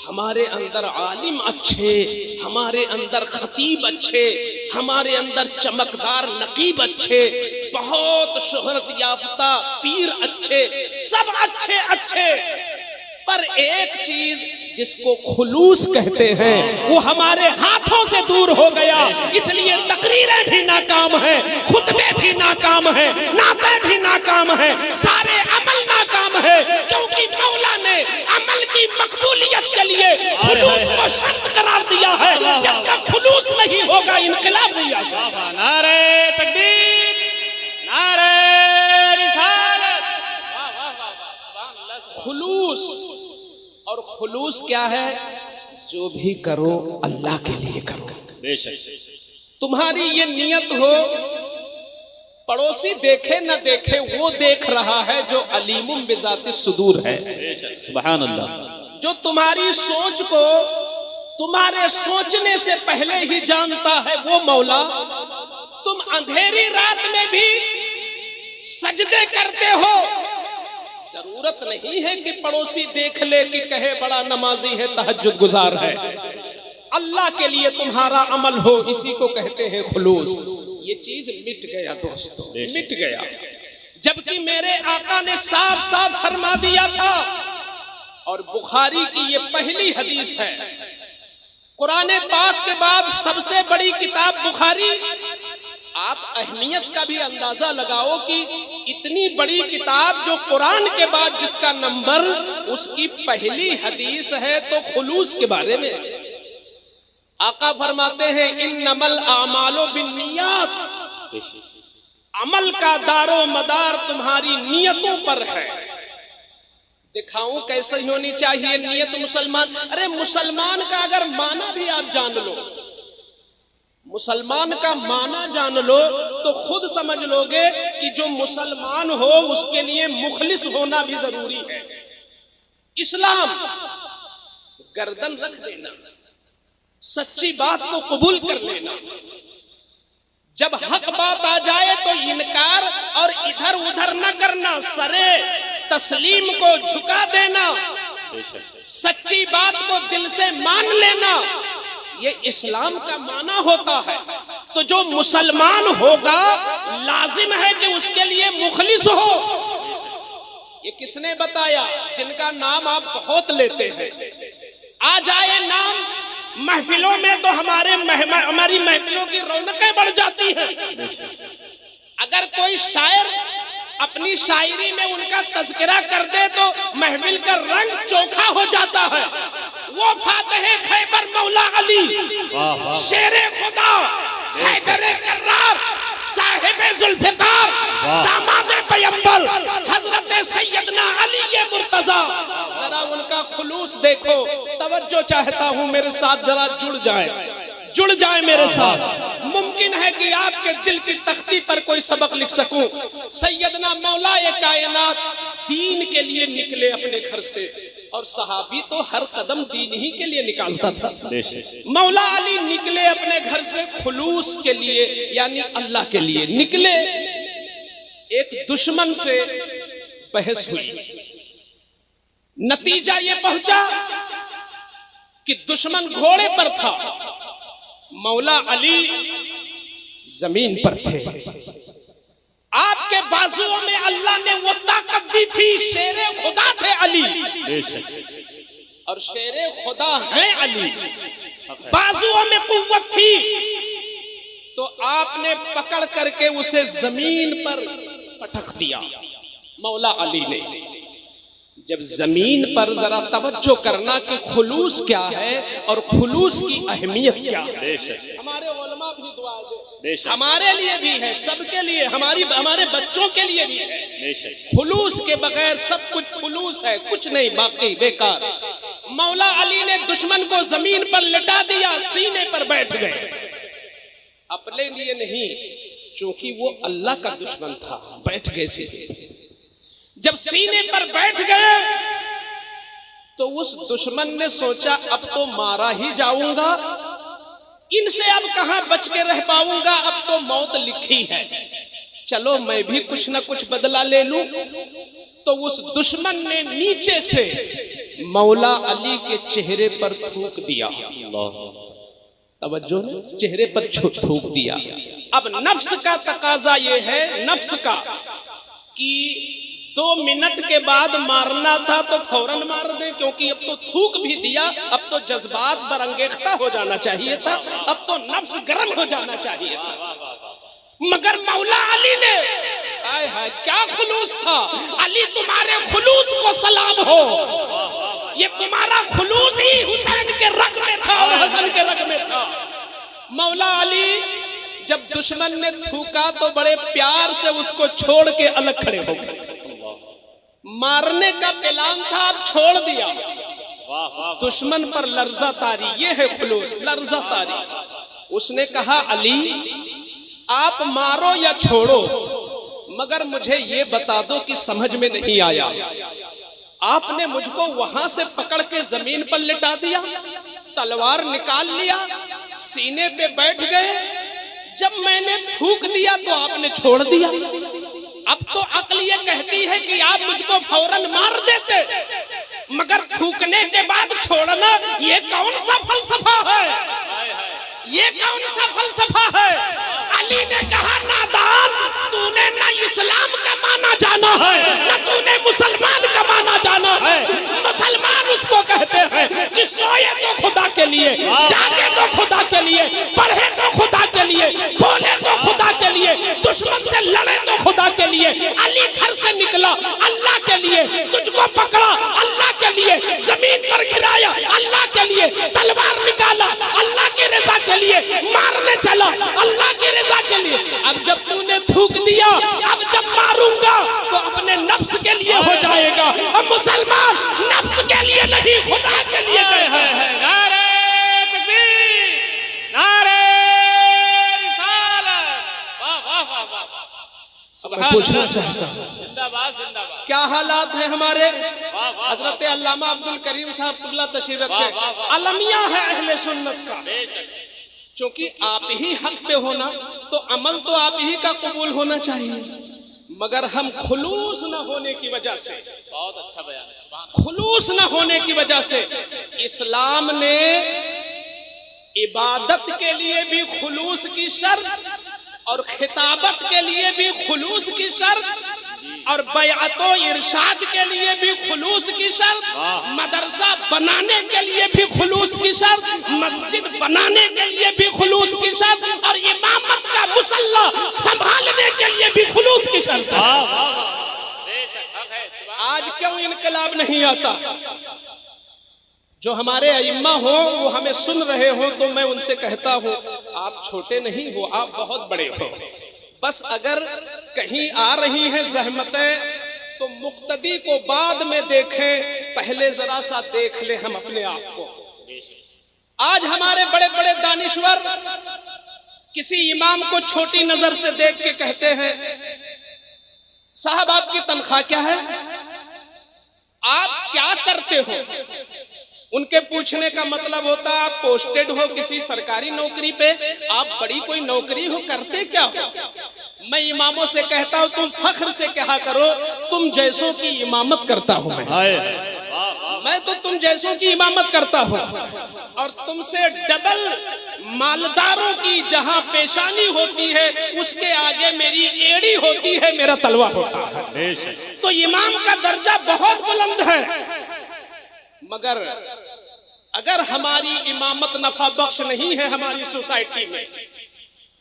ہمارے اندر عالم اچھے، ہمارے اندر خطیب اچھے، ہمارے اندر چمکدار نقیب اچھے، بہت شہرت یافتہ پیر اچھے، سب اچھے اچھے، پر ایک چیز جس کو خلوص کہتے ہیں وہ ہمارے ہاتھوں سے دور ہو گیا، اس لیے تقریریں بھی ناکام ہیں، خطبے بھی ناکام ہیں، نعتیں بھی ناکام ہیں، سارے عمل ناکام ہے، کیونکہ مولا نے عمل کی مقبولیت کے لیے خلوص کو شرط قرار دیا ہے۔ جب تک خلوص نہیں ہوگا انقلاب نہیں آ سکتا۔ نعرہ تکبیر، نعرہ رسالت۔ خلوص، اور خلوص کیا ہے؟ جو بھی کرو اللہ کے لیے کرو۔ بے شک تمہاری یہ نیت ہو، پڑوسی دیکھے نہ دیکھے، وہ دیکھ رہا ہے جو علیم بذات الصدور ہے۔ بے شک، سبحان اللہ۔ جو تمہاری سوچ کو تمہارے سوچنے سے پہلے ہی جانتا ہے وہ مولا۔ تم اندھیری رات میں بھی سجدے کرتے ہو، ضرورت نہیں ہے کہ پڑوسی دیکھ لے کہ کہے بڑا نمازی ہے، تہجد گزار ہے۔ اللہ کے لیے تمہارا عمل ہو، اسی کو کہتے ہیں خلوص۔ یہ چیز مٹ گیا دوستو، مٹ گیا، جبکہ میرے آقا نے صاف صاف فرما دیا تھا، اور بخاری کی یہ پہلی حدیث ہے۔ قرآن پاک کے بعد سب سے بڑی کتاب بخاری، آپ اہمیت کا بھی اندازہ لگاؤ کہ اتنی بڑی کتاب جو قرآن کے بعد جس کا نمبر، اس کی پہلی حدیث ہے تو خلوص کے بارے میں۔ آقا فرماتے ہیں انما الاعمال بالنیات، عمل کا دار و مدار تمہاری نیتوں پر ہے۔ دکھاؤں کیسے ہونی چاہیے نیت مسلمان؟ ارے مسلمان کا اگر معنی بھی آپ جان لو، مسلمان کا معنی جان لو تو خود سمجھ لو گے کہ جو مسلمان ہو اس کے لیے مخلص ہونا بھی ضروری ہے۔ اسلام گردن رکھ دینا، سچی بات کو قبول کر لینا، جب حق بات آ جائے تو انکار اور ادھر ادھر نہ کرنا، سرے تسلیم کو جھکا دینا، سچی بات کو دل سے مان لینا، یہ اسلام کا معنی ہوتا ہے۔ تو جو مسلمان ہوگا لازم ہے کہ اس کے لیے مخلص ہو۔ یہ کس نے بتایا؟ جن کا نام آپ بہت لیتے ہیں، آ جائے نام محفلوں میں تو ہماری محفلوں کی رونقیں بڑھ جاتی ہیں۔ اگر کوئی شاعر اپنی شاعری میں ان کا تذکرہ کر دے تو محفل کا رنگ چوکھا ہو جاتا ہے۔ وہ فاتح خیبر مولا علی، شیر خدا، حیدر کرار، صاحب ذوالفقار، داماد پیمبر، حضرت سیدنا علی مرتضی، ذرا ان کا خلوص دیکھو۔ توجہ چاہتا ہوں میرے ساتھ ذرا جڑ جائیں میرے ساتھ۔ ممکن ہے کہ آپ کے دل کی تختی پر کوئی سبق لکھ سکوں۔ سیدنا مولا کائنات دین کے لیے نکلے اپنے گھر سے، اور صحابی تو ہر قدم دین ہی کے لیے نکالتا تھا۔ مولا علی نکلے اپنے گھر سے خلوص کے لیے، یعنی اللہ کے لیے نکلے۔ ایک دشمن سے بحث ہوئی، نتیجہ یہ پہنچا کہ دشمن گھوڑے پر تھا، مولا علی زمین پر تھے۔ آپ کے بازوؤں میں اللہ نے وہ طاقت دی تھی، شیر خدا تھے علی، اور شیر خدا ہیں علی، بازوؤں میں قوت تھی، تو آپ نے پکڑ کر کے اسے زمین پر پٹک دیا مولا علی نے۔ جب زمین پر ذرا توجہ کرنا کہ خلوص کیا ہے اور خلوص کی اہمیت کیا ہے۔ ہمارے علماء بھی دعا دے، ہمارے لیے بھی ہے، سب کے لیے، ہمارے بچوں کے لیے بھی ہے۔ خلوص کے بغیر سب کچھ خلوص ہے، کچھ نہیں باقی بیکار۔ مولا علی نے دشمن کو زمین پر لٹا دیا، سینے پر بیٹھ گئے، اپنے لیے نہیں، چونکہ وہ اللہ کا دشمن تھا، بیٹھ گئے سینے۔ جب سینے پر بیٹھ گئے تو اس دشمن نے سوچا اب تو مارا ہی جاؤں گا، ان سے اب کہاں بچ کے رہ پاؤں گا، اب تو موت لکھی ہے، چلو میں بھی کچھ نہ کچھ بدلہ لے لوں۔ تو اس دشمن نے نیچے سے مولا علی کے چہرے پر تھوک دیا، توجہ چہرے پر تھوک دیا۔ اب نفس کا تقاضا یہ ہے، نفس کا، کہ 2 منٹ کے بعد مارنا تھا تو فوراً مار دے، کیونکہ اب تو تھوک بھی دیا، اب تو جذبات برانگیختہ ہو جانا چاہیے تھا، اب تو نفس گرم ہو جانا چاہیے تھا۔ مگر مولا علی نے، آئے ہائے کیا خلوص تھا! علی تمہارے خلوص کو سلام ہو، یہ تمہارا خلوص ہی حسین کے رگ میں تھا اور حسن کے رگ میں تھا۔ مولا علی جب دشمن نے تھوکا تو بڑے پیار سے اس کو چھوڑ کے الگ کھڑے ہو گئے۔ مارنے کا پلان تھا، اب چھوڑ دیا، دشمن پر لرزہ تاری، یہ ہے خلوص، لرزہ تاری۔ اس نے کہا علی آپ مارو یا چھوڑو، مگر مجھے یہ بتا دو کہ سمجھ میں نہیں آیا، آپ نے مجھ کو وہاں سے پکڑ کے زمین پر لٹا دیا، تلوار نکال لیا، سینے پہ بیٹھ گئے، جب میں نے تھوک دیا تو آپ نے چھوڑ دیا، اب تو عقل یہ کہتی ہے کہ آپ مجھ کو فوراً مار دیتے، مگر تھوکنے کے بعد چھوڑنا یہ کون سا فلسفہ ہے؟ یہ کون سا فلسفہ ہے؟ علی نے کہا نادان، تو نے نہ اسلام کا معنی جانا ہے نہ تو نے مسلمان کا معنی جانا ہے۔ مسلمان اس کو کہتے ہیں کہ سوئے تو خدا کے لیے، جاگے تو خدا کے لیے، پڑھے تو خدا کے لیے، بولے تو خدا کے لیے، دشمن سے لڑے تو خدا کے لیے۔ علی گھر سے نکلا اللہ کے لیے، تجھ کو پکڑا اللہ کے لیے، زمین پر گرایا اللہ کے لیے، تلوار نکالا اللہ کی رضا کے لیے، مارنے چلا اللہ کی رضا کے لیے۔ اب جب تو نے تھوک دیا، اب جب ماروں گا تو اپنے نفس کے لیے ہو جائے گا۔ اب مسلمان نفس کے لیے نہیں خدا کے لیے کہتا ہے۔ نعرہ تکبیر، نعرہ رسالت، واہ واہ واہ واہ، میں پوچھنا چاہتا ہوں زندہ باد زندہ باد، کیا حالات ہیں ہمارے؟ واہ واہ، حضرت علامہ عبدالکریم صاحب قبلہ تشریف رکھتے، واہ واہ واہ، علمیہ ہے اہل سنت کا۔ بے شک، چونکہ آپ ہی حق پہ ہونا تو عمل تو آپ ہی کا قبول ہونا چاہیے، مگر ہم خلوص نہ ہونے کی وجہ سے، بہت اچھا بیان ہے، سبحان اللہ، خلوص نہ ہونے کی وجہ سے اسلام نے عبادت کے لیے بھی خلوص کی شرط اور خطابت کے لیے بھی خلوص کی شرط اور بیعت و ارشاد کے لیے بھی خلوص کی شرط، مدرسہ بنانے کے لیے بھی خلوص کی شرط، مسجد بنانے کے لیے بھی خلوص کی شرط اور امامت کا مصلی سنبھالنے کے لیے بھی خلوص کی شرط ہے۔ واہ واہ واہ، بے شک حق ہے، سبحان اللہ، آج کیوں انقلاب نہیں آتا؟ جو ہمارے ائمہ ہوں وہ ہمیں سن رہے ہوں تو میں ان سے کہتا ہوں آپ چھوٹے نہیں ہو، آپ بہت بڑے ہو، بس اگر کہیں آ رہی ہیں زحمتیں تو مقتدی کو بعد میں دیکھیں، پہلے ذرا سا دیکھ لیں ہم اپنے آپ کو۔ آج ہمارے بڑے بڑے دانشور کسی امام کو چھوٹی نظر سے دیکھ کے کہتے ہیں صاحب آپ کی تنخواہ کیا ہے، آپ کیا کرتے ہو؟ ان کے پوچھنے کا مطلب ہوتا ہے آپ پوسٹڈ ہو کسی سرکاری نوکری پہ، آپ بڑی کوئی نوکری ہو، کرتے کیا ہو؟ میں اماموں سے کہتا ہوں تم فخر سے کہا کرو تم جیسوں کی امامت کرتا ہوں میں تو تم جیسوں کی امامت کرتا ہوں، اور تم سے ڈبل مالداروں کی جہاں پیشانی ہوتی ہے اس کے آگے میری ایڑی ہوتی ہے، میرا تلوہ ہوتا ہے۔ تو امام کا درجہ بہت بلند ہے، مگر اگر ہماری امامت نفع بخش نہیں ہے ہماری سوسائٹی میں،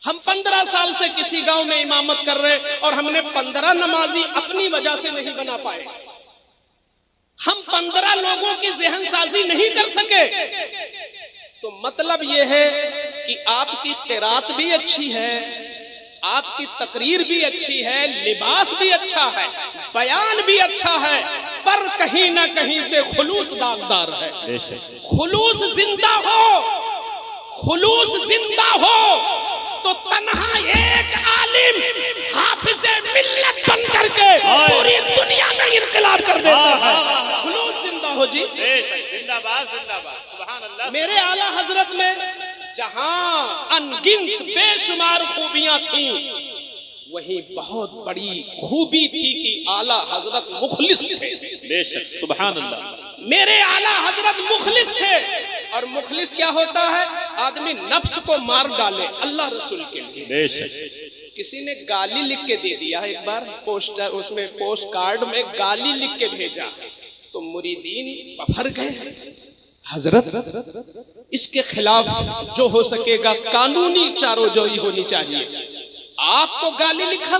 ہم 15 سال سے کسی گاؤں میں امامت کر رہے اور ہم نے 15 نمازی اپنی وجہ سے نہیں بنا پائے، ہم 15 لوگوں کی ذہن سازی نہیں کر سکے، تو مطلب یہ ہے کہ آپ کی قرات بھی اچھی ہے، آپ کی تقریر بھی اچھی ہے، لباس بھی اچھا ہے، بیان بھی اچھا ہے، پر کہیں نہ کہیں سے خلوص داغدار ہے۔ خلوص زندہ ہو، خلوص زندہ ہو تو تنہا ایک عالم حافظ ملت بن کر کے پوری دنیا میں انقلاب کر دیتا ہے۔ خلوص زندہ ہو جی، بے شک، زندہ باد زندہ باد، سبحان اللہ۔ میرے اعلیٰ حضرت میں جہاں انگنت بے شمار خوبیاں تھیں، وہی بہت بڑی خوبی تھی کہ اعلیٰ حضرت مخلص تھے۔ بے شک، سبحان اللہ، میرے اعلیٰ حضرت مخلص تھے، اور مخلص کیا ہوتا ہے؟ آدمی نفس کو مار ڈالے اللہ رسول کے لیے۔ بے شک، کسی نے گالی لکھ کے دے دیا ایک بار پوسٹر، اس میں پوسٹ کارڈ میں گالی لکھ کے بھیجا تو مریدین بھر گئے، حضرت اس کے خلاف جو ہو سکے گا قانونی چارو جوئی ہونی چاہیے، آپ کو گالی لکھا۔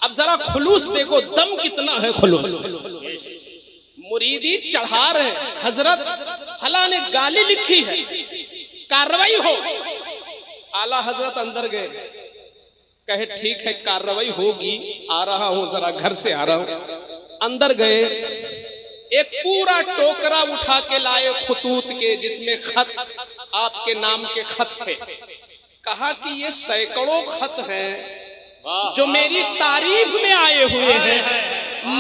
اب ذرا خلوص دیکھو، دم کتنا ہے خلوص۔ مریدی چڑھا رہے حضرت فلاں نے گالی لکھی ہے، کارروائی ہو۔ اعلیٰ حضرت اندر گئے، کہے ٹھیک ہے کارروائی ہوگی، آ رہا ہوں، ذرا گھر سے آ رہا ہوں۔ اندر گئے، ایک پورا ٹوکرا اٹھا کے لائے خطوط کے، جس میں خط آپ کے نام کے خط تھے۔ کہا کہ یہ سینکڑوں خط ہیں جو میری تعریف میں آئے ہوئے ہیں،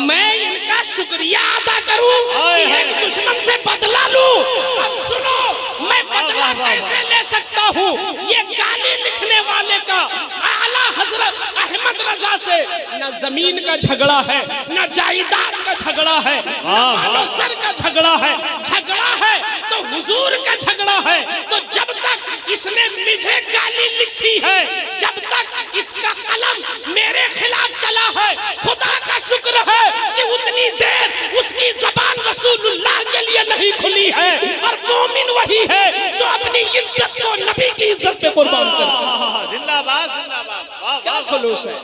میں ان کا شکریہ ادا کروں کہ ایک دشمن سے بدلہ لوں؟ اب سنو، میں بدلہ کیسے لے سکتا ہوں؟ یہ گالی لکھنے والے کا اعلیٰ حضرت حضرت احمد رضا سے نہ زمین کا جھگڑا ہے، نہ جائیداد کا جھگڑا ہے، نہ مال و زر کا جھگڑا ہے، جھگڑا ہے تو حضور کا جھگڑا ہے۔ تو جب تک اس نے مجھے گالی لکھی ہے، جب تک اس کا قلم میرے خلاف چلا ہے، خدا کا شکر ہے کہ اتنی دیر اس کی زبان رسول اللہ کے لیے نہیں کھلی ہے، اور مومن وہی ہے جو اپنی عزت کو نبی کی عزت پہ قربان کرتا ہے۔ زندہ باد زندہ باد، واہ کیا واہ خلوص ہے؟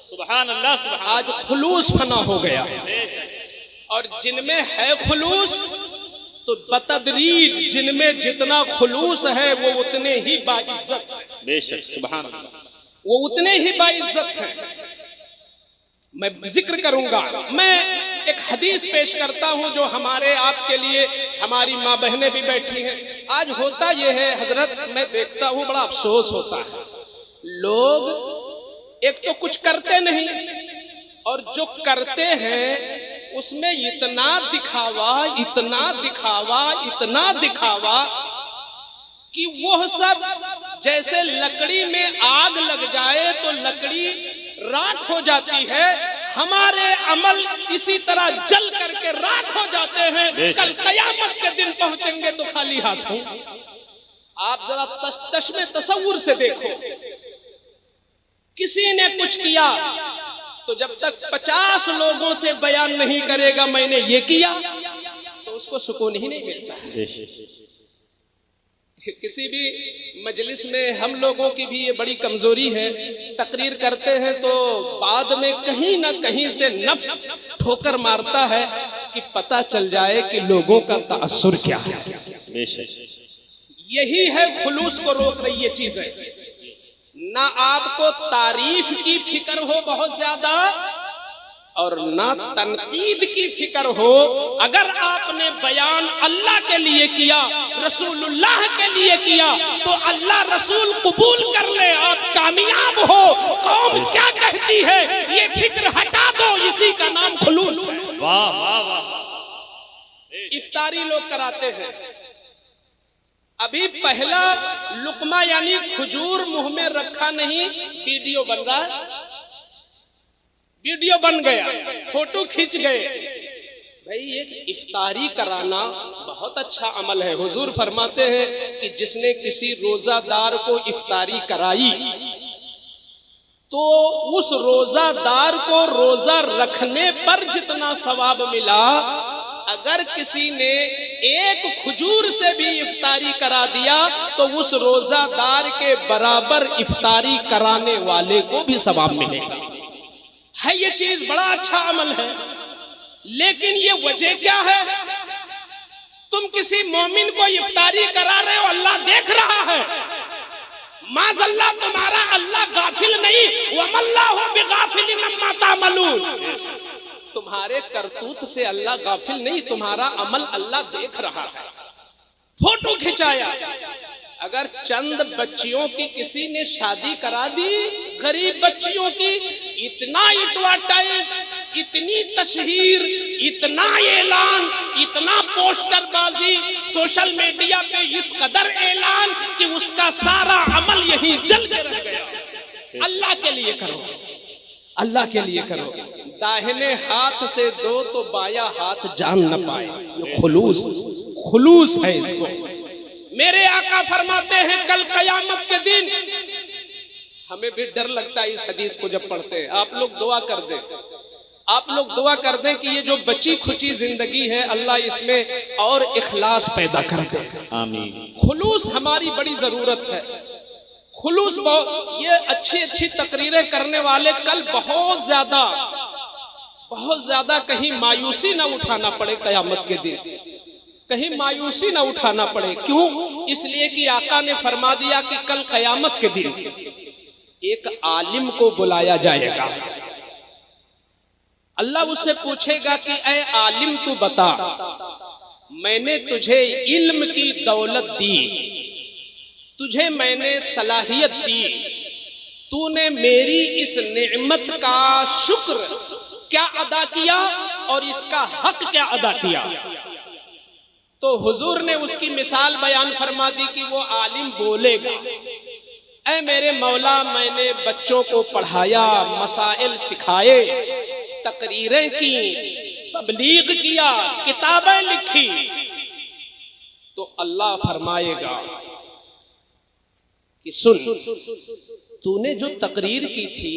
سبحان اللہ سبحان آج خلوص فنا ہو گیا، بے شک اور جن میں ہے خلوص تو بتدریج جن میں جتنا خلوص ہے وہ اتنے ہی باعزت ہے، بے شک سبحان اللہ۔ وہ اتنے ہی باعزت ہیں۔ میں ذکر کروں گا، میں ایک حدیث پیش کرتا ہوں جو ہمارے آپ کے لیے، ہماری ماں بہنیں بھی بیٹھی ہیں۔ آج ہوتا یہ ہے حضرت، میں دیکھتا ہوں بڑا افسوس ہوتا ہے، لوگ ایک تو کچھ کرتے نہیں، اور جو کرتے ہیں اس میں اتنا دکھاوا، اتنا دکھاوا، اتنا دکھاوا کہ وہ سب جیسے لکڑی میں آگ لگ جائے تو لکڑی راکھ ہو جاتی ہے، ہمارے عمل اسی طرح جل کر کے راکھ ہو جاتے ہیں۔ کل قیامت کے دن پہنچیں گے تو خالی ہاتھ ہوں۔ آپ ذرا چشم تصور سے دیکھو، کسی نے کچھ کیا تو جب تک 50 لوگوں سے بیان نہیں کرے گا میں نے یہ کیا، تو اس کو سکون ہی نہیں ملتا ہے۔ کسی بھی مجلس میں ہم لوگوں کی بھی یہ بڑی کمزوری ہے، تقریر کرتے ہیں تو بعد میں کہیں نہ کہیں سے نفس ٹھوکر مارتا ہے کہ پتہ چل جائے کہ لوگوں کا تأثر کیا ہے۔ بے شک یہی ہے خلوص کو روک رہی یہ چیزیں۔ نہ آپ کو تعریف کی فکر ہو بہت زیادہ، اور نہ تنقید کی فکر ہو۔ اگر آپ نے بیان اللہ کے لیے کیا، رسول اللہ کے لیے کیا، تو اللہ رسول قبول کر لے، آپ کامیاب ہو۔ قوم کیا کہتی ہے یہ فکر ہٹا دو، اسی کا نام خلوص ہے۔ واہ واہ واہ۔ افطاری لوگ کراتے ہیں، ابھی پہلا لقمہ یعنی کھجور منہ میں رکھا نہیں، ویڈیو بن رہا ہے، ویڈیو بن گیا، فوٹو کھینچ گئے۔ بھئی ایک افطاری کرانا بہت اچھا عمل ہے۔ حضور فرماتے ہیں کہ جس نے کسی روزہ دار کو افطاری کرائی تو اس روزہ دار کو روزہ رکھنے پر جتنا ثواب ملا، اگر کسی نے ایک کھجور سے بھی افطاری کرا دیا تو اس روزہ دار کے برابر افطاری کرانے والے کو بھی ثواب ملے گا۔ ہے یہ چیز بڑا اچھا عمل ہے، لیکن یہ وجہ کیا ہے؟ تم کسی مومن کو افطاری کرا رہے ہو، اللہ دیکھ رہا ہے۔ معاذ اللہ تمہارا اللہ غافل نہیں، وَمَا اللَّهُ بِغَافِلٍ عَمَّا تَعْمَلُونَ۔ تمہارے کرتوت سے اللہ غافل نہیں، تمہارا عمل اللہ دیکھ رہا ہے۔ فوٹو کھچایا، اگر چند بچیوں کی کسی نے شادی کرا دی، غریب بچیوں کی، اتنا ایڈورٹائز، اتنی تشہیر، اتنا اعلان، اتنا پوسٹر بازی، سوشل میڈیا پہ اس قدر اعلان کہ اس کا سارا عمل یہیں جل کے رہ گیا۔ اللہ کے لیے کرو، اللہ کے لیے کرو۔ داہنے ہاتھ سے دو تو بایاں ہاتھ جان نہ پائے، یہ خلوص، خلوص ہے اس کو۔ میرے آقا فرماتے ہیں کل قیامت کے دن، ہمیں بھی ڈر لگتا ہے اس حدیث کو جب پڑھتے ہیں، آپ لوگ دعا کر دیں، آپ لوگ دعا کر دیں کہ یہ جو بچی کھچی زندگی ہے اللہ اس میں اور اخلاص پیدا کر دے۔ آمین۔ خلوص ہماری بڑی ضرورت ہے۔ خلوص یہ اچھی اچھی تقریریں کرنے والے کل بہت زیادہ کہیں مایوسی نہ اٹھانا پڑے قیامت کے دن، کہیں مایوسی نہ اٹھانا پڑے۔ کیوں؟ اس لیے کہ آقا نے فرما دیا کہ کل قیامت کے دن ایک عالم کو بلایا جائے گا، اللہ اس سے پوچھے گا کہ اے عالم تو بتا، میں نے تجھے علم کی دولت دی، تجھے میں نے صلاحیت دی، تو نے میری اس نعمت کا شکر کیا ادا کیا اور اس کا حق کیا ادا کیا؟ تو حضور نے اس کی مثال بیان فرما دی کہ وہ عالم بولے گا، اے میرے مولا میں نے بچوں کو پڑھایا، مسائل سکھائے، تقریریں کی، تبلیغ کیا، کتابیں لکھی، تو اللہ فرمائے گا کہ سن، تو نے جو تقریر کی تھی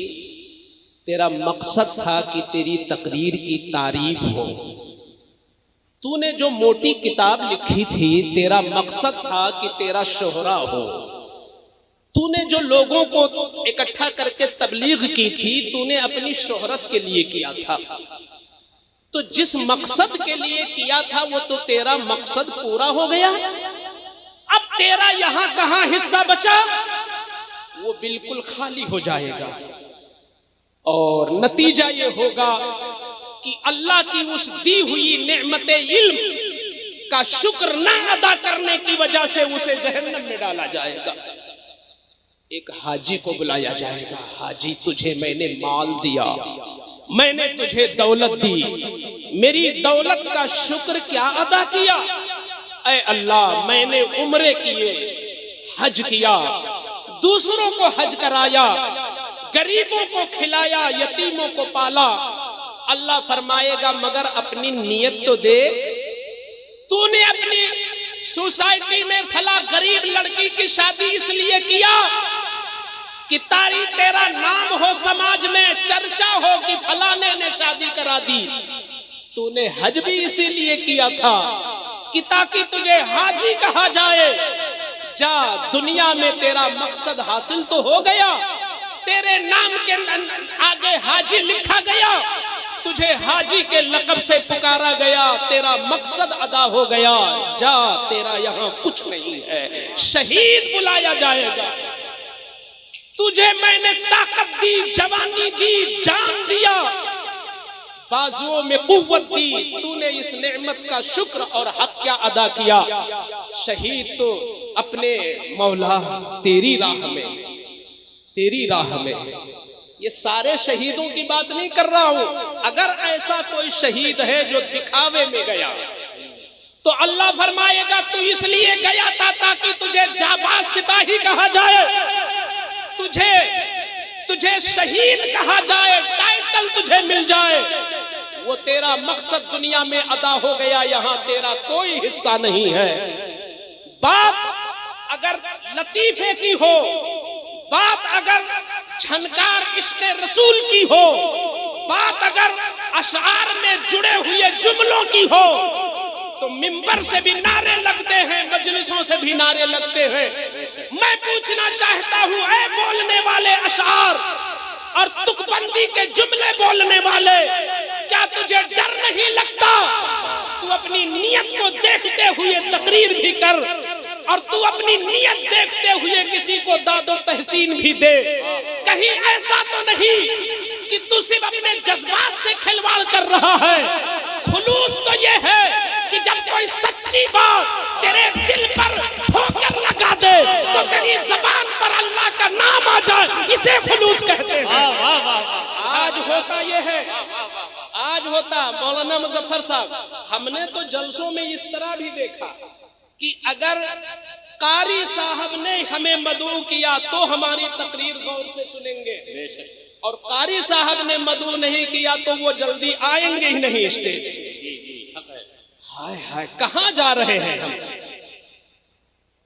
تیرا مقصد تھا کہ تیری تقریر کی تعریف ہو، تو نے جو موٹی کتاب لکھی تھی تیرا مقصد تھا کہ تیرا شہرہ ہو، تو نے جو لوگوں کو اکٹھا کر کے تبلیغ کی تھی تو نے اپنی شہرت کے لیے کیا تھا، تو جس مقصد کے لیے کیا تھا وہ تو تیرا مقصد پورا ہو گیا، اب تیرا یہاں کہاں حصہ بچا؟ وہ بالکل خالی ہو جائے گا، اور نتیجہ یہ ہوگا کہ اللہ کی اس دی ہوئی نعمت علم کا شکر نہ ادا کرنے کی وجہ سے اسے جہنم میں ڈالا جائے گا۔ ایک حاجی کو بلایا جائے گا، حاجی تجھے میں نے مال دیا، میں نے تجھے دولت دی، میری دولت کا شکر کیا ادا کیا؟ اے اللہ میں نے عمرے کیے، حج کیا، دوسروں کو حج کرایا، غریبوں کو کھلایا، یتیموں کو پالا۔ اللہ فرمائے گا مگر اپنی نیت تو دیکھ، تو نے اپنی سوسائٹی میں فلاں غریب لڑکی کی شادی اس لیے کیا کہ تیرا نام ہو، سماج میں چرچا ہو کہ فلانے نے شادی کرا دی۔ تو نے حج بھی اسی لیے کیا تھا کہ تاکہ تجھے حاجی کہا جائے۔ جا، دنیا میں تیرا مقصد حاصل تو ہو گیا، تیرے نام کے آگے حاجی لکھا گیا، تجھے حاجی کے لقب سے پکارا گیا، تیرا مقصد ادا ہو گیا۔ جا، تیرا یہاں کچھ نہیں ہے، شہید بلایا جائے گا۔ تجھے میں نے طاقت دی، جوانی دی، جان دیا، بازوؤں میں قوت دی، تو نے اس نعمت کا شکر اور حق کیا ادا کیا؟ شہید تو اپنے مولا تیری راہ میں، تیری راہ میں۔ یہ سارے شہیدوں کی بات نہیں کر رہا ہوں، اگر ایسا کوئی شہید ہے جو دکھاوے میں گیا تو اللہ فرمائے گا تو اس لیے گیا تھا تاکہ تجھے جانباز سپاہی کہا جائے، تجھے شہید کہا جائے، ٹائٹل تجھے مل جائے، وہ تیرا مقصد دنیا میں ادا ہو گیا، یہاں تیرا کوئی حصہ نہیں ہے۔ بات اگر لطیفے کی ہو، بات اگر چھنکار عشق رسول کی ہو، بات اگر اشعار میں جڑے ہوئے جملوں کی ہو تو منبر سے بھی نعرے لگتے ہیں، مجلسوں سے بھی نعرے لگتے ہیں۔ میں پوچھنا چاہتا ہوں اے بولنے والے اشعار اور تک بندی کے جملے بولنے والے، کیا تجھے ڈر نہیں لگتا؟ تو اپنی نیت کو دیکھتے ہوئے تقریر بھی کر، اور تو اپنی نیت دیکھتے ہوئے کسی کو داد و تحسین بھی دے۔ کہیں ایسا تو نہیں کہ تو صرف اپنے جذبات سے کھلواڑ کر رہا ہے؟ خلوص تو یہ ہے کہ جب کوئی سچی بات تیرے دل پر ٹھوکر لگا دے تو تیری زبان پر اللہ کا نام آ جائے، اسے خلوص کہتے ہیں۔ آج ہوتا یہ ہے، آج ہوتا مولانا مظفر صاحب، ہم نے تو جلسوں میں اس طرح بھی دیکھا کہ اگر قاری صاحب نے ہمیں مدعو کیا تو ہماری تقریر غور سے سنیں گے، اور قاری صاحب نے مدعو نہیں کیا تو وہ جلدی آئیں گے ہی نہیں اسٹیج۔ ہائے ہائے، کہاں جا رہے ہیں ہم؟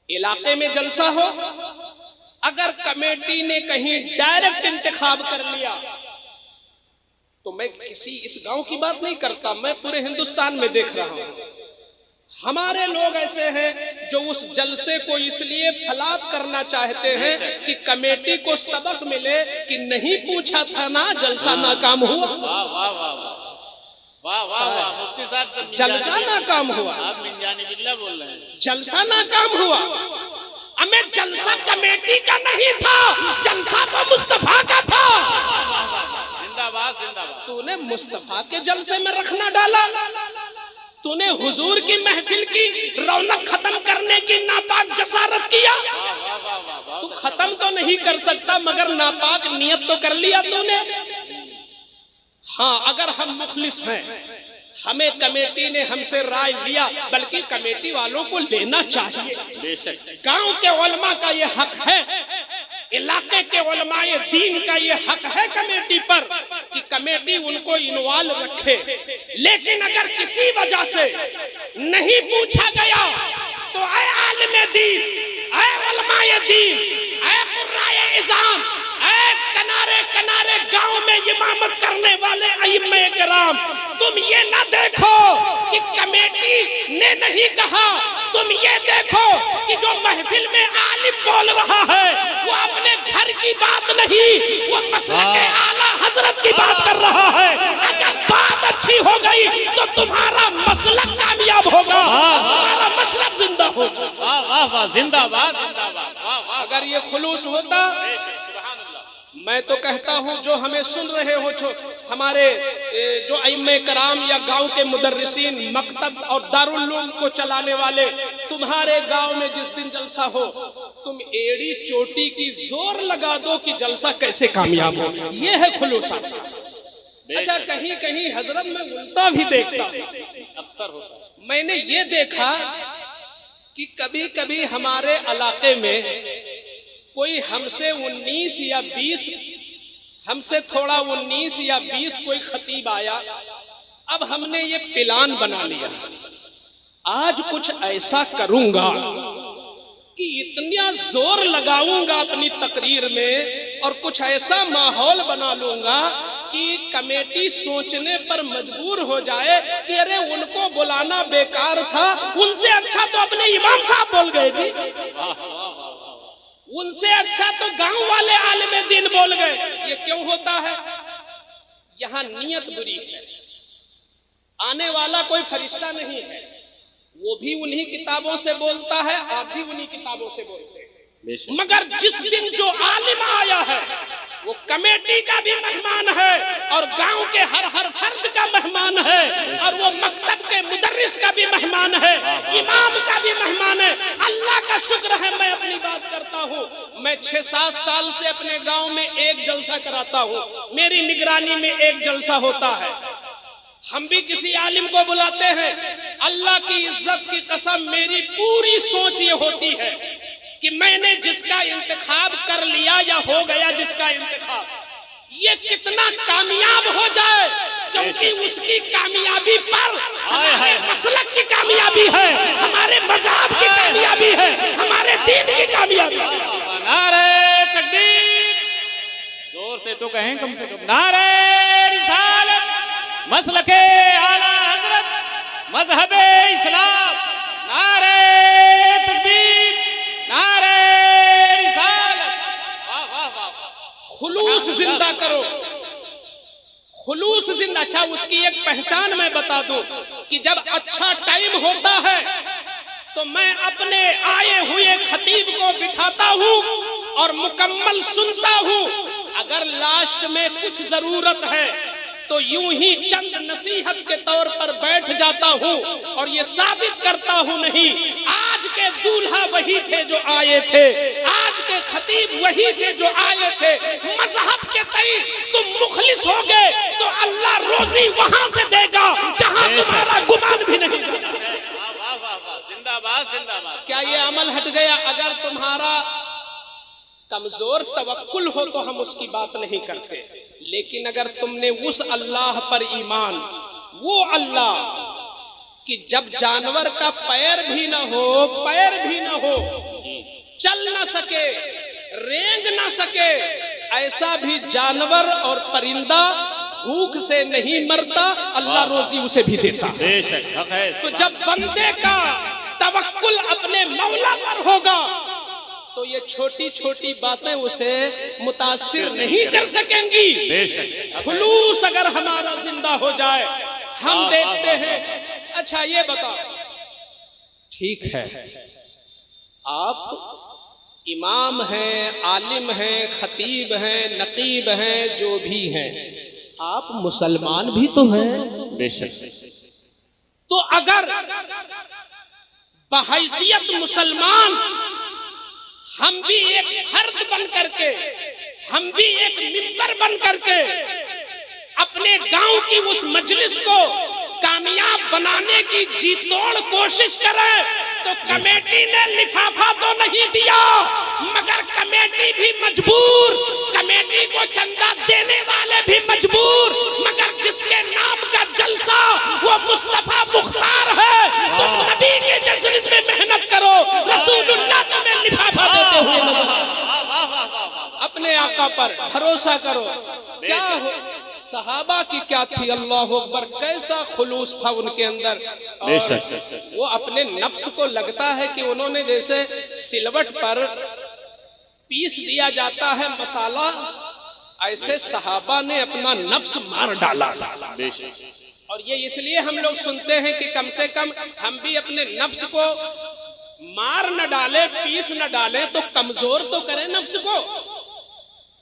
علاقے میں جلسہ ہو، اگر کمیٹی نے کہیں ڈائریکٹ انتخاب کر لیا تو میں کسی اس گاؤں کی بات نہیں کرتا، میں پورے ہندوستان میں دیکھ رہا ہوں، ہمارے لوگ ایسے ہیں جو اس جلسے کو اس لیے فلاپ کرنا چاہتے ہیں کہ کمیٹی کو سبق ملے کہ نہیں پوچھا تھا نا، جلسہ ناکام ہوا۔ واہ واہ واہ، مفتی صاحب سے جلسہ ناکام ہوا، آپ من جانب اللہ بول رہے ہیں، جلسہ ناکام ہوا۔ ہمیں جلسہ کمیٹی کا نہیں تھا، جلسہ تو مصطفیٰ کا تھا۔ زندہ باد زندہ باد۔ تو نے مصطفیٰ کے جلسے میں رکھنا ڈالا، تو نے حضور کی محفل کی رونق ختم کرنے کی ناپاک جسارت کیا۔ تو ختم تو نہیں کر سکتا مگر ناپاک نیت تو کر لیا تو نے۔ ہاں، اگر ہم مخلص ہیں، ہمیں کمیٹی نے ہم سے رائے لیا، بلکہ کمیٹی والوں کو لینا چاہیے۔ بے شک گاؤں کے علماء کا یہ حق ہے علاقے کے علماء دین کا یہ حق ہے کمیٹی پر کہ کمیٹی ان کو انوالو رکھے، لیکن اگر کسی وجہ سے نہیں پوچھا گیا تو اے عالم دین، اے علماء دین، اے قرائے اعظام، اے کنارے کنارے گاؤں میں امامت کرنے والے ائمہ کرام، تم یہ نہ دیکھو کہ کمیٹی نے نہیں کہا، تم یہ دیکھو کہ جو محفل میں عالم بول رہا ہے وہ اپنے گھر کی بات نہیں، وہ مسلک اعلیٰ حضرت کی بات کر رہا ہے۔ اگر بات اچھی ہو گئی تو تمہارا مسلک کامیاب ہوگا، تمہارا مشرب زندہ ہوگا۔ واہ واہ واہ، زندہ باد زندہ باد، واہ واہ۔ اگر یہ خلوص ہوتا، سبحان اللہ، میں تو کہتا ہوں جو ہمیں سن رہے ہو، ہمارے جو ائمہ کرام یا گاؤں کے مدرسین، مکتب اور دارالعلوم کو چلانے والے، تمہارے گاؤں میں جس دن جلسہ ہو تم ایڑی چوٹی کی زور لگا دو کہ جلسہ کیسے کامیاب ہو۔ یہ ہے خلوص۔ اچھا، کہیں کہیں حضرت میں الٹا بھی دیکھتا ہوں، اکثر ہوتا ہے۔ میں نے یہ دیکھا کہ کبھی کبھی ہمارے علاقے میں کوئی ہم سے 19 یا 20، ہم سے تھوڑا 19 یا 20 کوئی خطیب آیا، اب ہم نے یہ پلان بنا لیا، آج کچھ ایسا کروں گا کہ اتنا زور لگاؤں گا اپنی تقریر میں اور کچھ ایسا ماحول بنا لوں گا کہ کمیٹی سوچنے پر مجبور ہو جائے کہ ارے ان کو بلانا بیکار تھا، ان سے اچھا تو اپنے امام صاحب بول گئے جی، ان سے اچھا تو گاؤں والے عالم دین بول گئے۔ یہ کیوں ہوتا ہے؟ یہاں نیت بری ہے، آنے والا کوئی فرشتہ نہیں ہے، وہ بھی انہی کتابوں سے بولتا ہے، آپ بھی انہی کتابوں سے بولتے ہیں، مگر جس دن جو عالم آیا ہے وہ کمیٹی کا بھی مہمان ہے اور گاؤں کے ہر فرد کا مہمان ہے اور وہ مکتب کے مدرس کا بھی مہمان ہے، امام کا بھی مہمان ہے۔ اللہ کا شکر ہے، میں اپنی بات کرتا ہوں، میں 6-7 سال سے اپنے گاؤں میں ایک جلسہ کراتا ہوں، میری نگرانی میں ایک جلسہ ہوتا ہے۔ ہم بھی کسی عالم کو بلاتے ہیں، اللہ کی عزت کی قسم میری پوری سوچ یہ ہوتی ہے کہ میں نے جس کا انتخاب کر لیا یا ہو گیا جس کا انتخاب، یہ کتنا کامیاب ہو جائے، کیونکہ اس کی کامیابی پر ہمارے مسلک کی کامیابی ہے، ہمارے مذہب کی کامیابی ہے، ہمارے دین کی کامیابی ہے۔ نعرہ تکبیر، زور سے تو کہیں کم سے کم، نعرہ رسالت، مسلک اعلیٰ حضرت، مذہب اسلام، نعرہ تکبیر، نعرہ رسالت، واہ واہ واہ، خلوص زندہ کرو، خلوص زندہ۔ اچھا، اس کی ایک پہچان میں بتا دوں کہ جب اچھا ٹائم ہوتا ہے تو میں اپنے آئے ہوئے خطیب کو بٹھاتا ہوں اور مکمل سنتا ہوں، اگر لاسٹ میں کچھ ضرورت ہے تو یوں ہی چند نصیحت کے طور پر بیٹھ جاتا ہوں اور یہ ثابت کرتا ہوں نہیں، آج کے دولہا وہی تھے جو آئے تھے، آج کے خطیب وہی تھے جو آئے تھے۔ مذہب کے تئیں تم مخلص ہو گئے تو اللہ روزی وہاں سے دے گا جہاں تمہارا گمان بھی نہیں جاتا۔ واہ واہ واہ، زندہ باد زندہ باد۔ کیا یہ عمل ہٹ گیا؟ اگر تمہارا کمزور توکل ہو تو ہم اس کی بات نہیں کرتے، لیکن اگر تم نے اس اللہ پر ایمان، وہ اللہ کہ جب جانور کا پیر بھی نہ ہو، چل نہ سکے، رینگ نہ سکے، ایسا بھی جانور اور پرندہ بھوک سے نہیں مرتا، اللہ روزی اسے بھی دیتا۔ بے شک حق ہے۔ تو جب بندے کا توکل اپنے مولا پر ہوگا تو یہ چھوٹی چھوٹی باتیں اسے متاثر نہیں کر سکیں گی۔ بے شک خلوص اگر ہمارا زندہ ہو جائے، ہم دیکھتے ہیں۔ اچھا یہ بتا، ٹھیک ہے آپ امام ہیں، عالم ہیں، خطیب ہیں، نقیب ہیں، جو بھی ہیں، آپ مسلمان بھی تو ہیں۔ بے شک۔ تو اگر بحیثیت مسلمان ہم بھی ایک فرد بن کر کے، ہم بھی ایک ممبر بن کر کے اپنے گاؤں کی اس مجلس کو کامیاب بنانے کی جی توڑ کوشش کریں تو کمیٹی نے لفافہ تو نہیں دیا اگر کمیٹی بھی مجبور، کمیٹی کو چندہ دینے والے بھی مجبور، مگر جس کے نام کا جلسہ وہ مصطفیٰ مختار ہے، تم نبی کے جلسے میں محنت کرو، رسول اللہ تمہیں لفافہ دیتے ہوئے نظر آئے۔ اپنے آقا پر بھروسہ کرو۔ کیا ہو صحابہ کی کیا تھی، اللہ اکبر، کیسا خلوص تھا ان کے اندر۔ بے شک وہ اپنے نفس کو لگتا ہے کہ انہوں نے جیسے سلوٹ پر پیس دیا جاتا ہے مسالہ، ایسے صحابہ نے اپنا نفس مار ڈالا تھا۔ بے شک اور یہ اس لیے ہم لوگ سنتے ہیں کہ کم سے کم ہم بھی اپنے نفس کو مار نہ ڈالے، پیس نہ ڈالے، تو کمزور تو کریں نفس کو،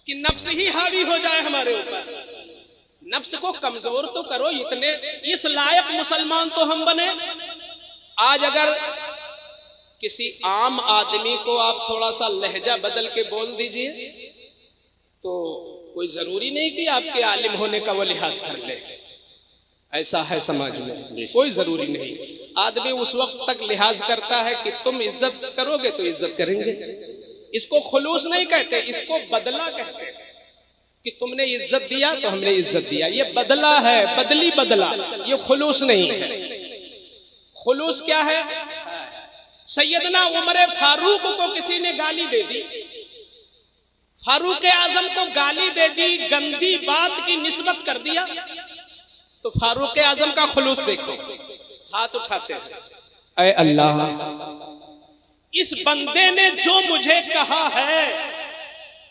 کہ نفس ہی حاوی ہو جائے ہمارے اوپر۔ نفس کو کمزور تو کرو، اتنے اس لائق مسلمان تو ہم بنے۔ آج اگر کسی عام آدمی کو آپ تھوڑا سا لہجہ بدل کے بول دیجئے تو کوئی ضروری نہیں کہ آپ کے عالم ہونے کا وہ لحاظ کر لے، ایسا ہے سماج میں، کوئی ضروری نہیں۔ آدمی اس وقت تک لحاظ کرتا ہے کہ تم عزت کرو گے تو عزت کریں گے۔ اس کو خلوص نہیں کہتے، اس کو بدلہ کہتے ہیں، کہ تم نے عزت دیا تو ہم نے عزت دیا، یہ بدلہ ہے، بدلی بدلہ، یہ خلوص نہیں ہے۔ خلوص کیا ہے؟ سیدنا عمر فاروق کو کسی نے گالی دے دی، فاروق اعظم کو گالی دے دی، گندی بات کی نسبت کر دیا، تو فاروق اعظم کا خلوص دیکھو، ہاتھ اٹھاتے ہیں، اے اللہ اس بندے نے جو مجھے کہا ہے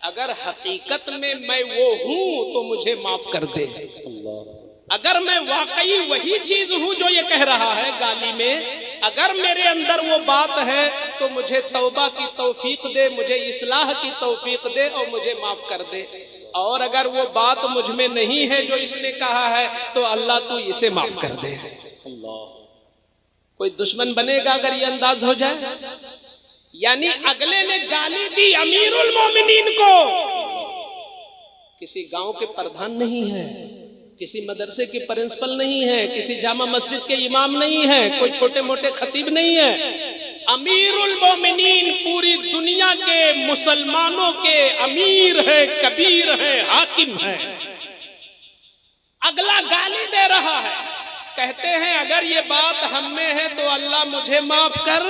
اگر حقیقت میں وہ ہوں تو مجھے معاف کر دے، اگر میں واقعی وہی چیز ہوں جو یہ کہہ رہا ہے گالی میں، اگر میرے اندر وہ بات ہے تو مجھے توبہ کی توفیق دے، مجھے اصلاح کی توفیق دے اور مجھے معاف کر دے، اور اگر وہ بات مجھ میں نہیں ہے جو اس نے کہا ہے تو اللہ تو اسے معاف کر دے۔ کوئی دشمن بنے گا اگر یہ انداز ہو جائے؟ یعنی اگلے نے گالی دی امیر المومنین کو، کسی گاؤں کے پردھان نہیں ہے، کسی مدرسے کے پرنسپل نہیں ہے، کسی جامع مسجد کے امام نہیں ہے، کوئی چھوٹے موٹے خطیب نہیں ہے، امیر المومنین پوری دنیا کے مسلمانوں کے امیر ہے، کبیر ہے، حاکم ہے، اگلا گالی دے رہا ہے، کہتے ہیں اگر یہ بات ہم میں ہے تو اللہ مجھے معاف کر،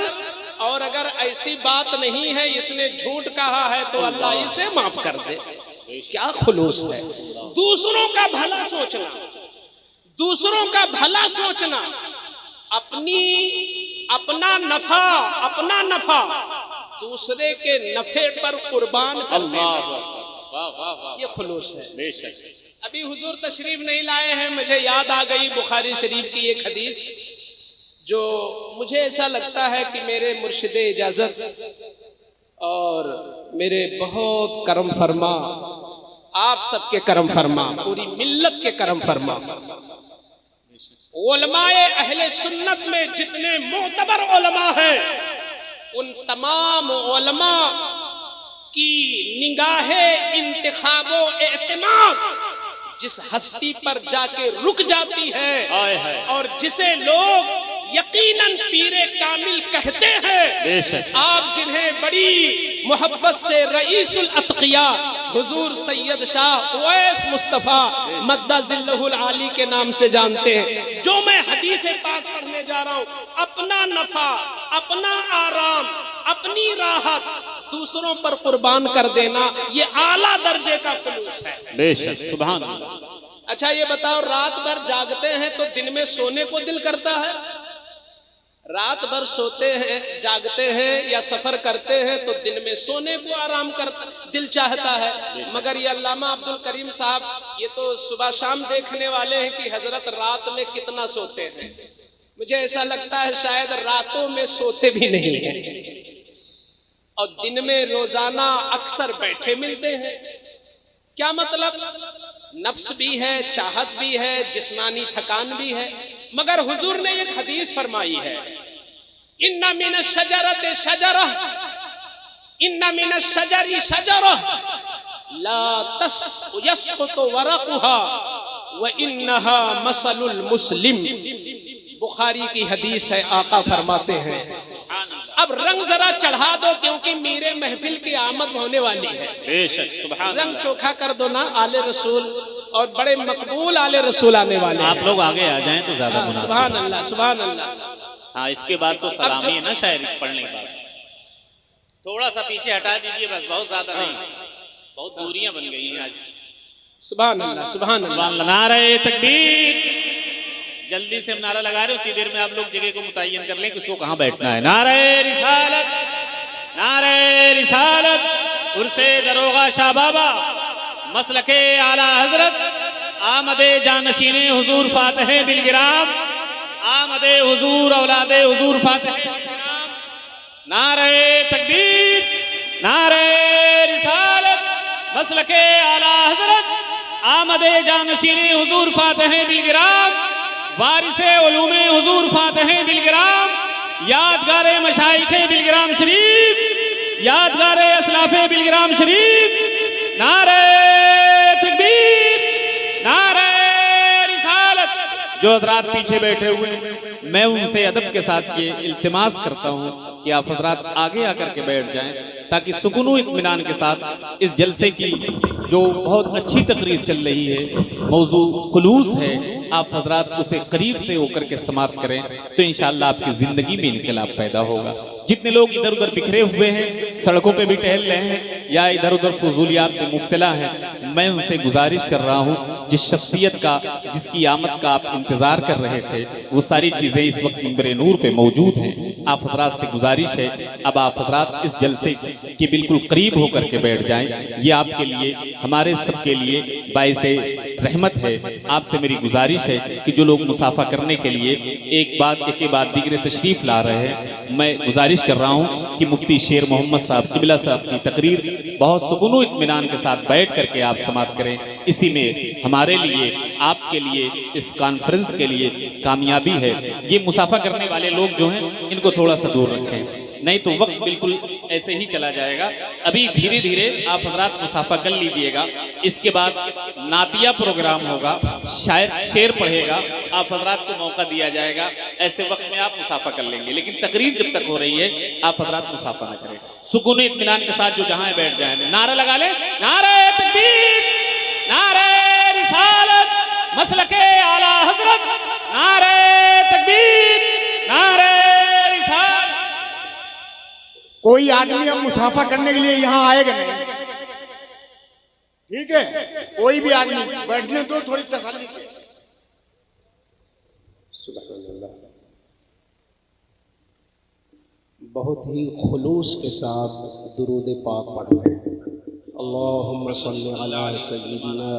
اور اگر ایسی بات نہیں ہے، اس نے جھوٹ کہا ہے تو اللہ اسے معاف کر دے۔ کیا خلوص ہے! دوسروں کا بھلا سوچنا، دوسروں کا بھلا سوچنا، اپنا نفع دوسرے کے نفع پر قربان کر دینا، یہ خلوص ہے۔ بے شک ابھی حضور تشریف نہیں لائے ہیں، مجھے یاد آ گئی بخاری شریف کی ایک حدیث جو مجھے ایسا لگتا ہے کہ میرے مرشد اجازت اور میرے بہت کرم فرما، آپ سب کے کرم فرما، پوری ملت کے کرم فرما، علماء اہل سنت میں جتنے معتبر علماء ہیں ان تمام علماء کی نگاہ انتخاب و اعتماد جس ہستی پر جا کے رک جاتی ہے اور جسے لوگ یقیناً پیر کامل کہتے ہیں، آپ جنہیں بڑی محبت سے رئیس الاتقیاء حضور سید شاہ اویس مصطفیٰ مدّ ظلہ العالی کے نام سے جانتے ہیں، جو میں حدیث پاک پڑھنے جا رہا ہوں، اپنا نفع، اپنا آرام، اپنی راحت دوسروں پر قربان کر دینا، یہ اعلیٰ درجے کا خلوص ہے۔ بے شک سبحان اللہ۔ اچھا یہ بتاؤ، رات بھر جاگتے ہیں تو دن میں سونے کو دل کرتا ہے؟ رات بھر سوتے ہیں، جاگتے ہیں یا سفر کرتے ہیں تو دن میں سونے کو آرام کرتا دل چاہتا ہے، مگر یہ علامہ عبد الکریم صاحب یہ تو صبح شام دیکھنے والے ہیں کہ حضرت رات میں کتنا سوتے ہیں۔ مجھے ایسا لگتا ہے شاید راتوں میں سوتے بھی نہیں ہیں، اور دن میں روزانہ اکثر بیٹھے ملتے ہیں۔ کیا مطلب؟ نفس بھی ہے، چاہت بھی ہے، جسمانی تھکان بھی ہے، مگر حضور نے ایک حدیث فرمائی ہے، ان من الشجرۃ شجرہ، ان من الشجر شجرہ لا يسقط ورقها وانها مثل المسلم۔ بخاری کی حدیث ہے، آقا فرماتے ہیں اب رنگ ذرا چڑھا دو کیونکہ میرے محفل محفل کی آمد ہونے والی ہے. بے شک سبحان رنگ اللہ. چوکھا کر دو نا آل رسول، اور بڑے مقبول آل رسول آنے والے ہیں. آپ لوگ آگے آ جائیں تو زیادہ مناسب. سبحان اللہ سبحان اللہ. ہاں اس کے بعد تو سلامی ہے نا شاعری پڑھنے کے بعد. تھوڑا سا پیچھے ہٹا دیجئے بس، بہت زیادہ نہیں، بہت دوریاں بن گئی ہیں آج. سبحان اللہ سبحان اللہ. سبحان اللہ. نعرہ تکبیر. جلدی سے ہم نعرہ لگا رہے ہیں، اتنی دیر میں آپ لوگ جگہ کو متعین کر لیں کہ اس کو کہاں بیٹھنا ہے. نعرہ رسالت، نعرہ رسالت. عرس دروغہ شاہ بابا، مسلک اعلی حضرت، آمد جانشین حضور فاتح بالگرام، آمد حضور اولاد حضور فاتح بالگرام. نعرہ تکبیر، نعرہ رسالت، مسلک اعلی حضرت، آمد جانشین حضور فاتح بالگرام، وارث علوم حضور فاتح بالگرام، یادگار مشائخ بالگرام شریف، یادگار اسلاف بالگرام شریف. نعرہ تکبیر، نعرہ رسالت. جو حضرات پیچھے بیٹھے ہوئے ہیں میں ان سے ادب کے ساتھ یہ التماس کرتا ہوں کہ آپ حضرات آگے آ کر کے بیٹھ جائیں تاکہ سکون و اطمینان کے ساتھ اس جلسے کی جو بہت اچھی تقریر چل رہی ہے، موضوع خلوص ہے، آپ حضرات اسے قریب سے ہو کر کے سماعت کریں تو انشاءاللہ آپ کی زندگی میں انقلاب پیدا ہوگا. جتنے لوگ ادھر ادھر بکھرے ہوئے ہیں، سڑکوں پہ بھی ٹہل رہے ہیں یا ادھر ادھر فضولیات میں مبتلا ہیں، میں ان سے گزارش کر رہا ہوں جس شخصیت کا، جس کی آمد کا آپ انتظار کر رہے تھے، وہ ساری چیزیں اس وقت منبر نور پہ موجود ہیں. آپ حضرات سے گزارش ہے اب آپ حضرات اس جلسے کے بالکل قریب ہو کر کے بیٹھ جائیں. یہ آپ کے لیے، ہمارے سب کے لیے باعث رحمت ہے. آپ سے میری گزارش ہے کہ جو لوگ مصافحہ کرنے کے لیے ایک کے بعد دیگر تشریف لا رہے ہیں، میں گزارش کر رہا ہوں کہ مفتی شیر محمد صاحب قبلہ صاحب کی تقریر بہت سکون و اطمینان کے ساتھ بیٹھ کر کے آپ سماعت کریں. اسی میں ہمارے لیے، آپ کے لیے، اس کانفرنس کے لیے کامیابی ہے. یہ مصافحہ کرنے والے لوگ جو ہیں ان کو تھوڑا سا دور رکھیں، نہیں تو وقت بالکل ایسے ہی چلا جائے گا. ابھی دھیرے دھیرے آپ حضرات مصافحہ کر لیجئے گا. اس کے بعد نعتیہ پروگرام ہوگا، شاید شعر پڑھے گا، آپ حضرات کو موقع دیا جائے گا. ایسے وقت میں آپ مصافحہ کر لیں گے، لیکن تقریر جب تک ہو رہی ہے آپ حضرات مصافحہ نہ کریں. سکون اطمینان کے ساتھ جو جہاں بیٹھ جائیں. نعرہ لگا لیں. نعرہ تکبیر، نعرہ رسالت، مسلک اعلی حضرت. نعرہ تکبیر، نعرہ رسالت. کوئی آدمی اب مصافحہ کرنے کے لیے یہاں آئے گا نہیں، ٹھیک ہے؟ کوئی بھی آدمی بیٹھنے دو تھوڑی تسلی سے. سبحان اللہ. بہت ہی خلوص کے ساتھ درود پاک پڑھ رہے ہیں. اللہم صلی علی سیدنا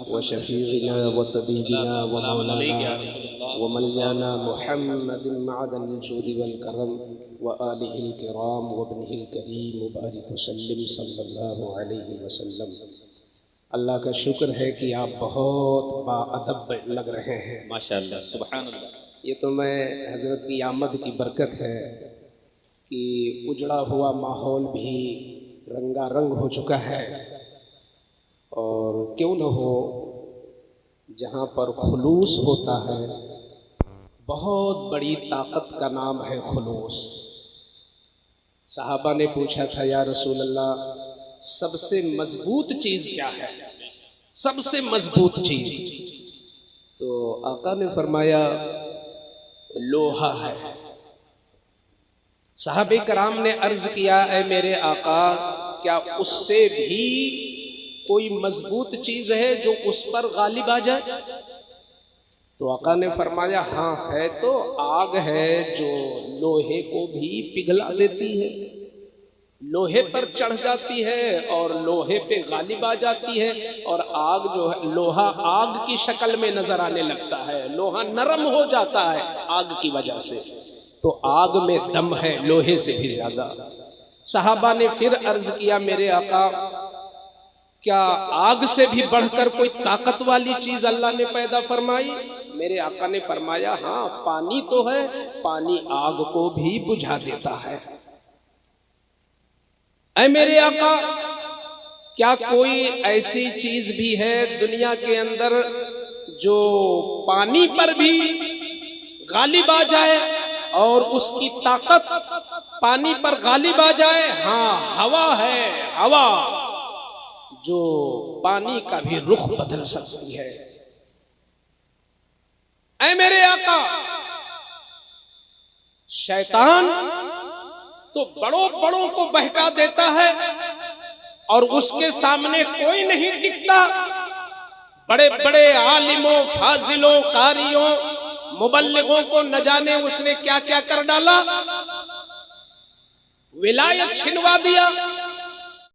و شفیعنا و طبیبنا و مولانا و ملجانا محمد معدن الجود والکرم و آلہ الکرام و ابنہ الکریم مبارک وسلم صلی اللہ علیہ وسلم. اللہ کا شکر ہے کہ آپ بہت با ادب لگ رہے ہیں. ماشاءاللہ سبحان اللہ. یہ تو میں حضرت کی آمد کی برکت ہے کہ اجڑا ہوا ماحول بھی رنگا رنگ ہو چکا ہے. اور کیوں نہ ہو، جہاں پر خلوص ہوتا ہے، بہت بڑی طاقت کا نام ہے خلوص. صحابہ نے پوچھا تھا یا رسول اللہ سب سے مضبوط چیز کیا ہے؟ سب سے مضبوط چیز. تو آقا نے فرمایا لوہا ہے. صحابہ کرام نے عرض کیا اے میرے آقا کیا اس سے بھی کوئی مضبوط چیز ہے جو اس پر غالب آ جائے؟ تو آقا نے فرمایا ہاں ہے تو آگ ہے جو لوہے کو بھی پگھلا دیتی ہے، لوہے پر چڑھ جاتی ہے اور لوہے پہ غالب آ جاتی ہے. اور آگ جو ہے، لوہا آگ کی شکل میں نظر آنے لگتا ہے، لوہا نرم ہو جاتا ہے آگ کی وجہ سے. تو آگ میں دم ہے لوہے سے بھی زیادہ. صحابہ نے پھر عرض کیا میرے آقا کیا آگ سے بھی بڑھ کر کوئی طاقت والی چیز اللہ نے پیدا فرمائی؟ میرے آقا نے فرمایا ہاں پانی تو ہے، پانی آگ کو بھی بجھا دیتا ہے. اے میرے آقا کیا کوئی ایسی چیز بھی ہے دنیا کے اندر جو پانی پر بھی غالب آ جائے اور اس کی طاقت پانی پر غالب آ جائے، ہاں ہوا ہے، ہوا جو پانی کا بھی رخ بدل سکتی ہے۔ اے میرے آقا، شیطان تو بڑوں بڑوں کو بہکا دیتا ہے اور اس کے سامنے کوئی نہیں ٹکتا۔ بڑے بڑے عالموں، فاضلوں، قاریوں، مبلغوں کو نہ جانے اس نے کیا کیا کر ڈالا، ولایت چھنوا دیا،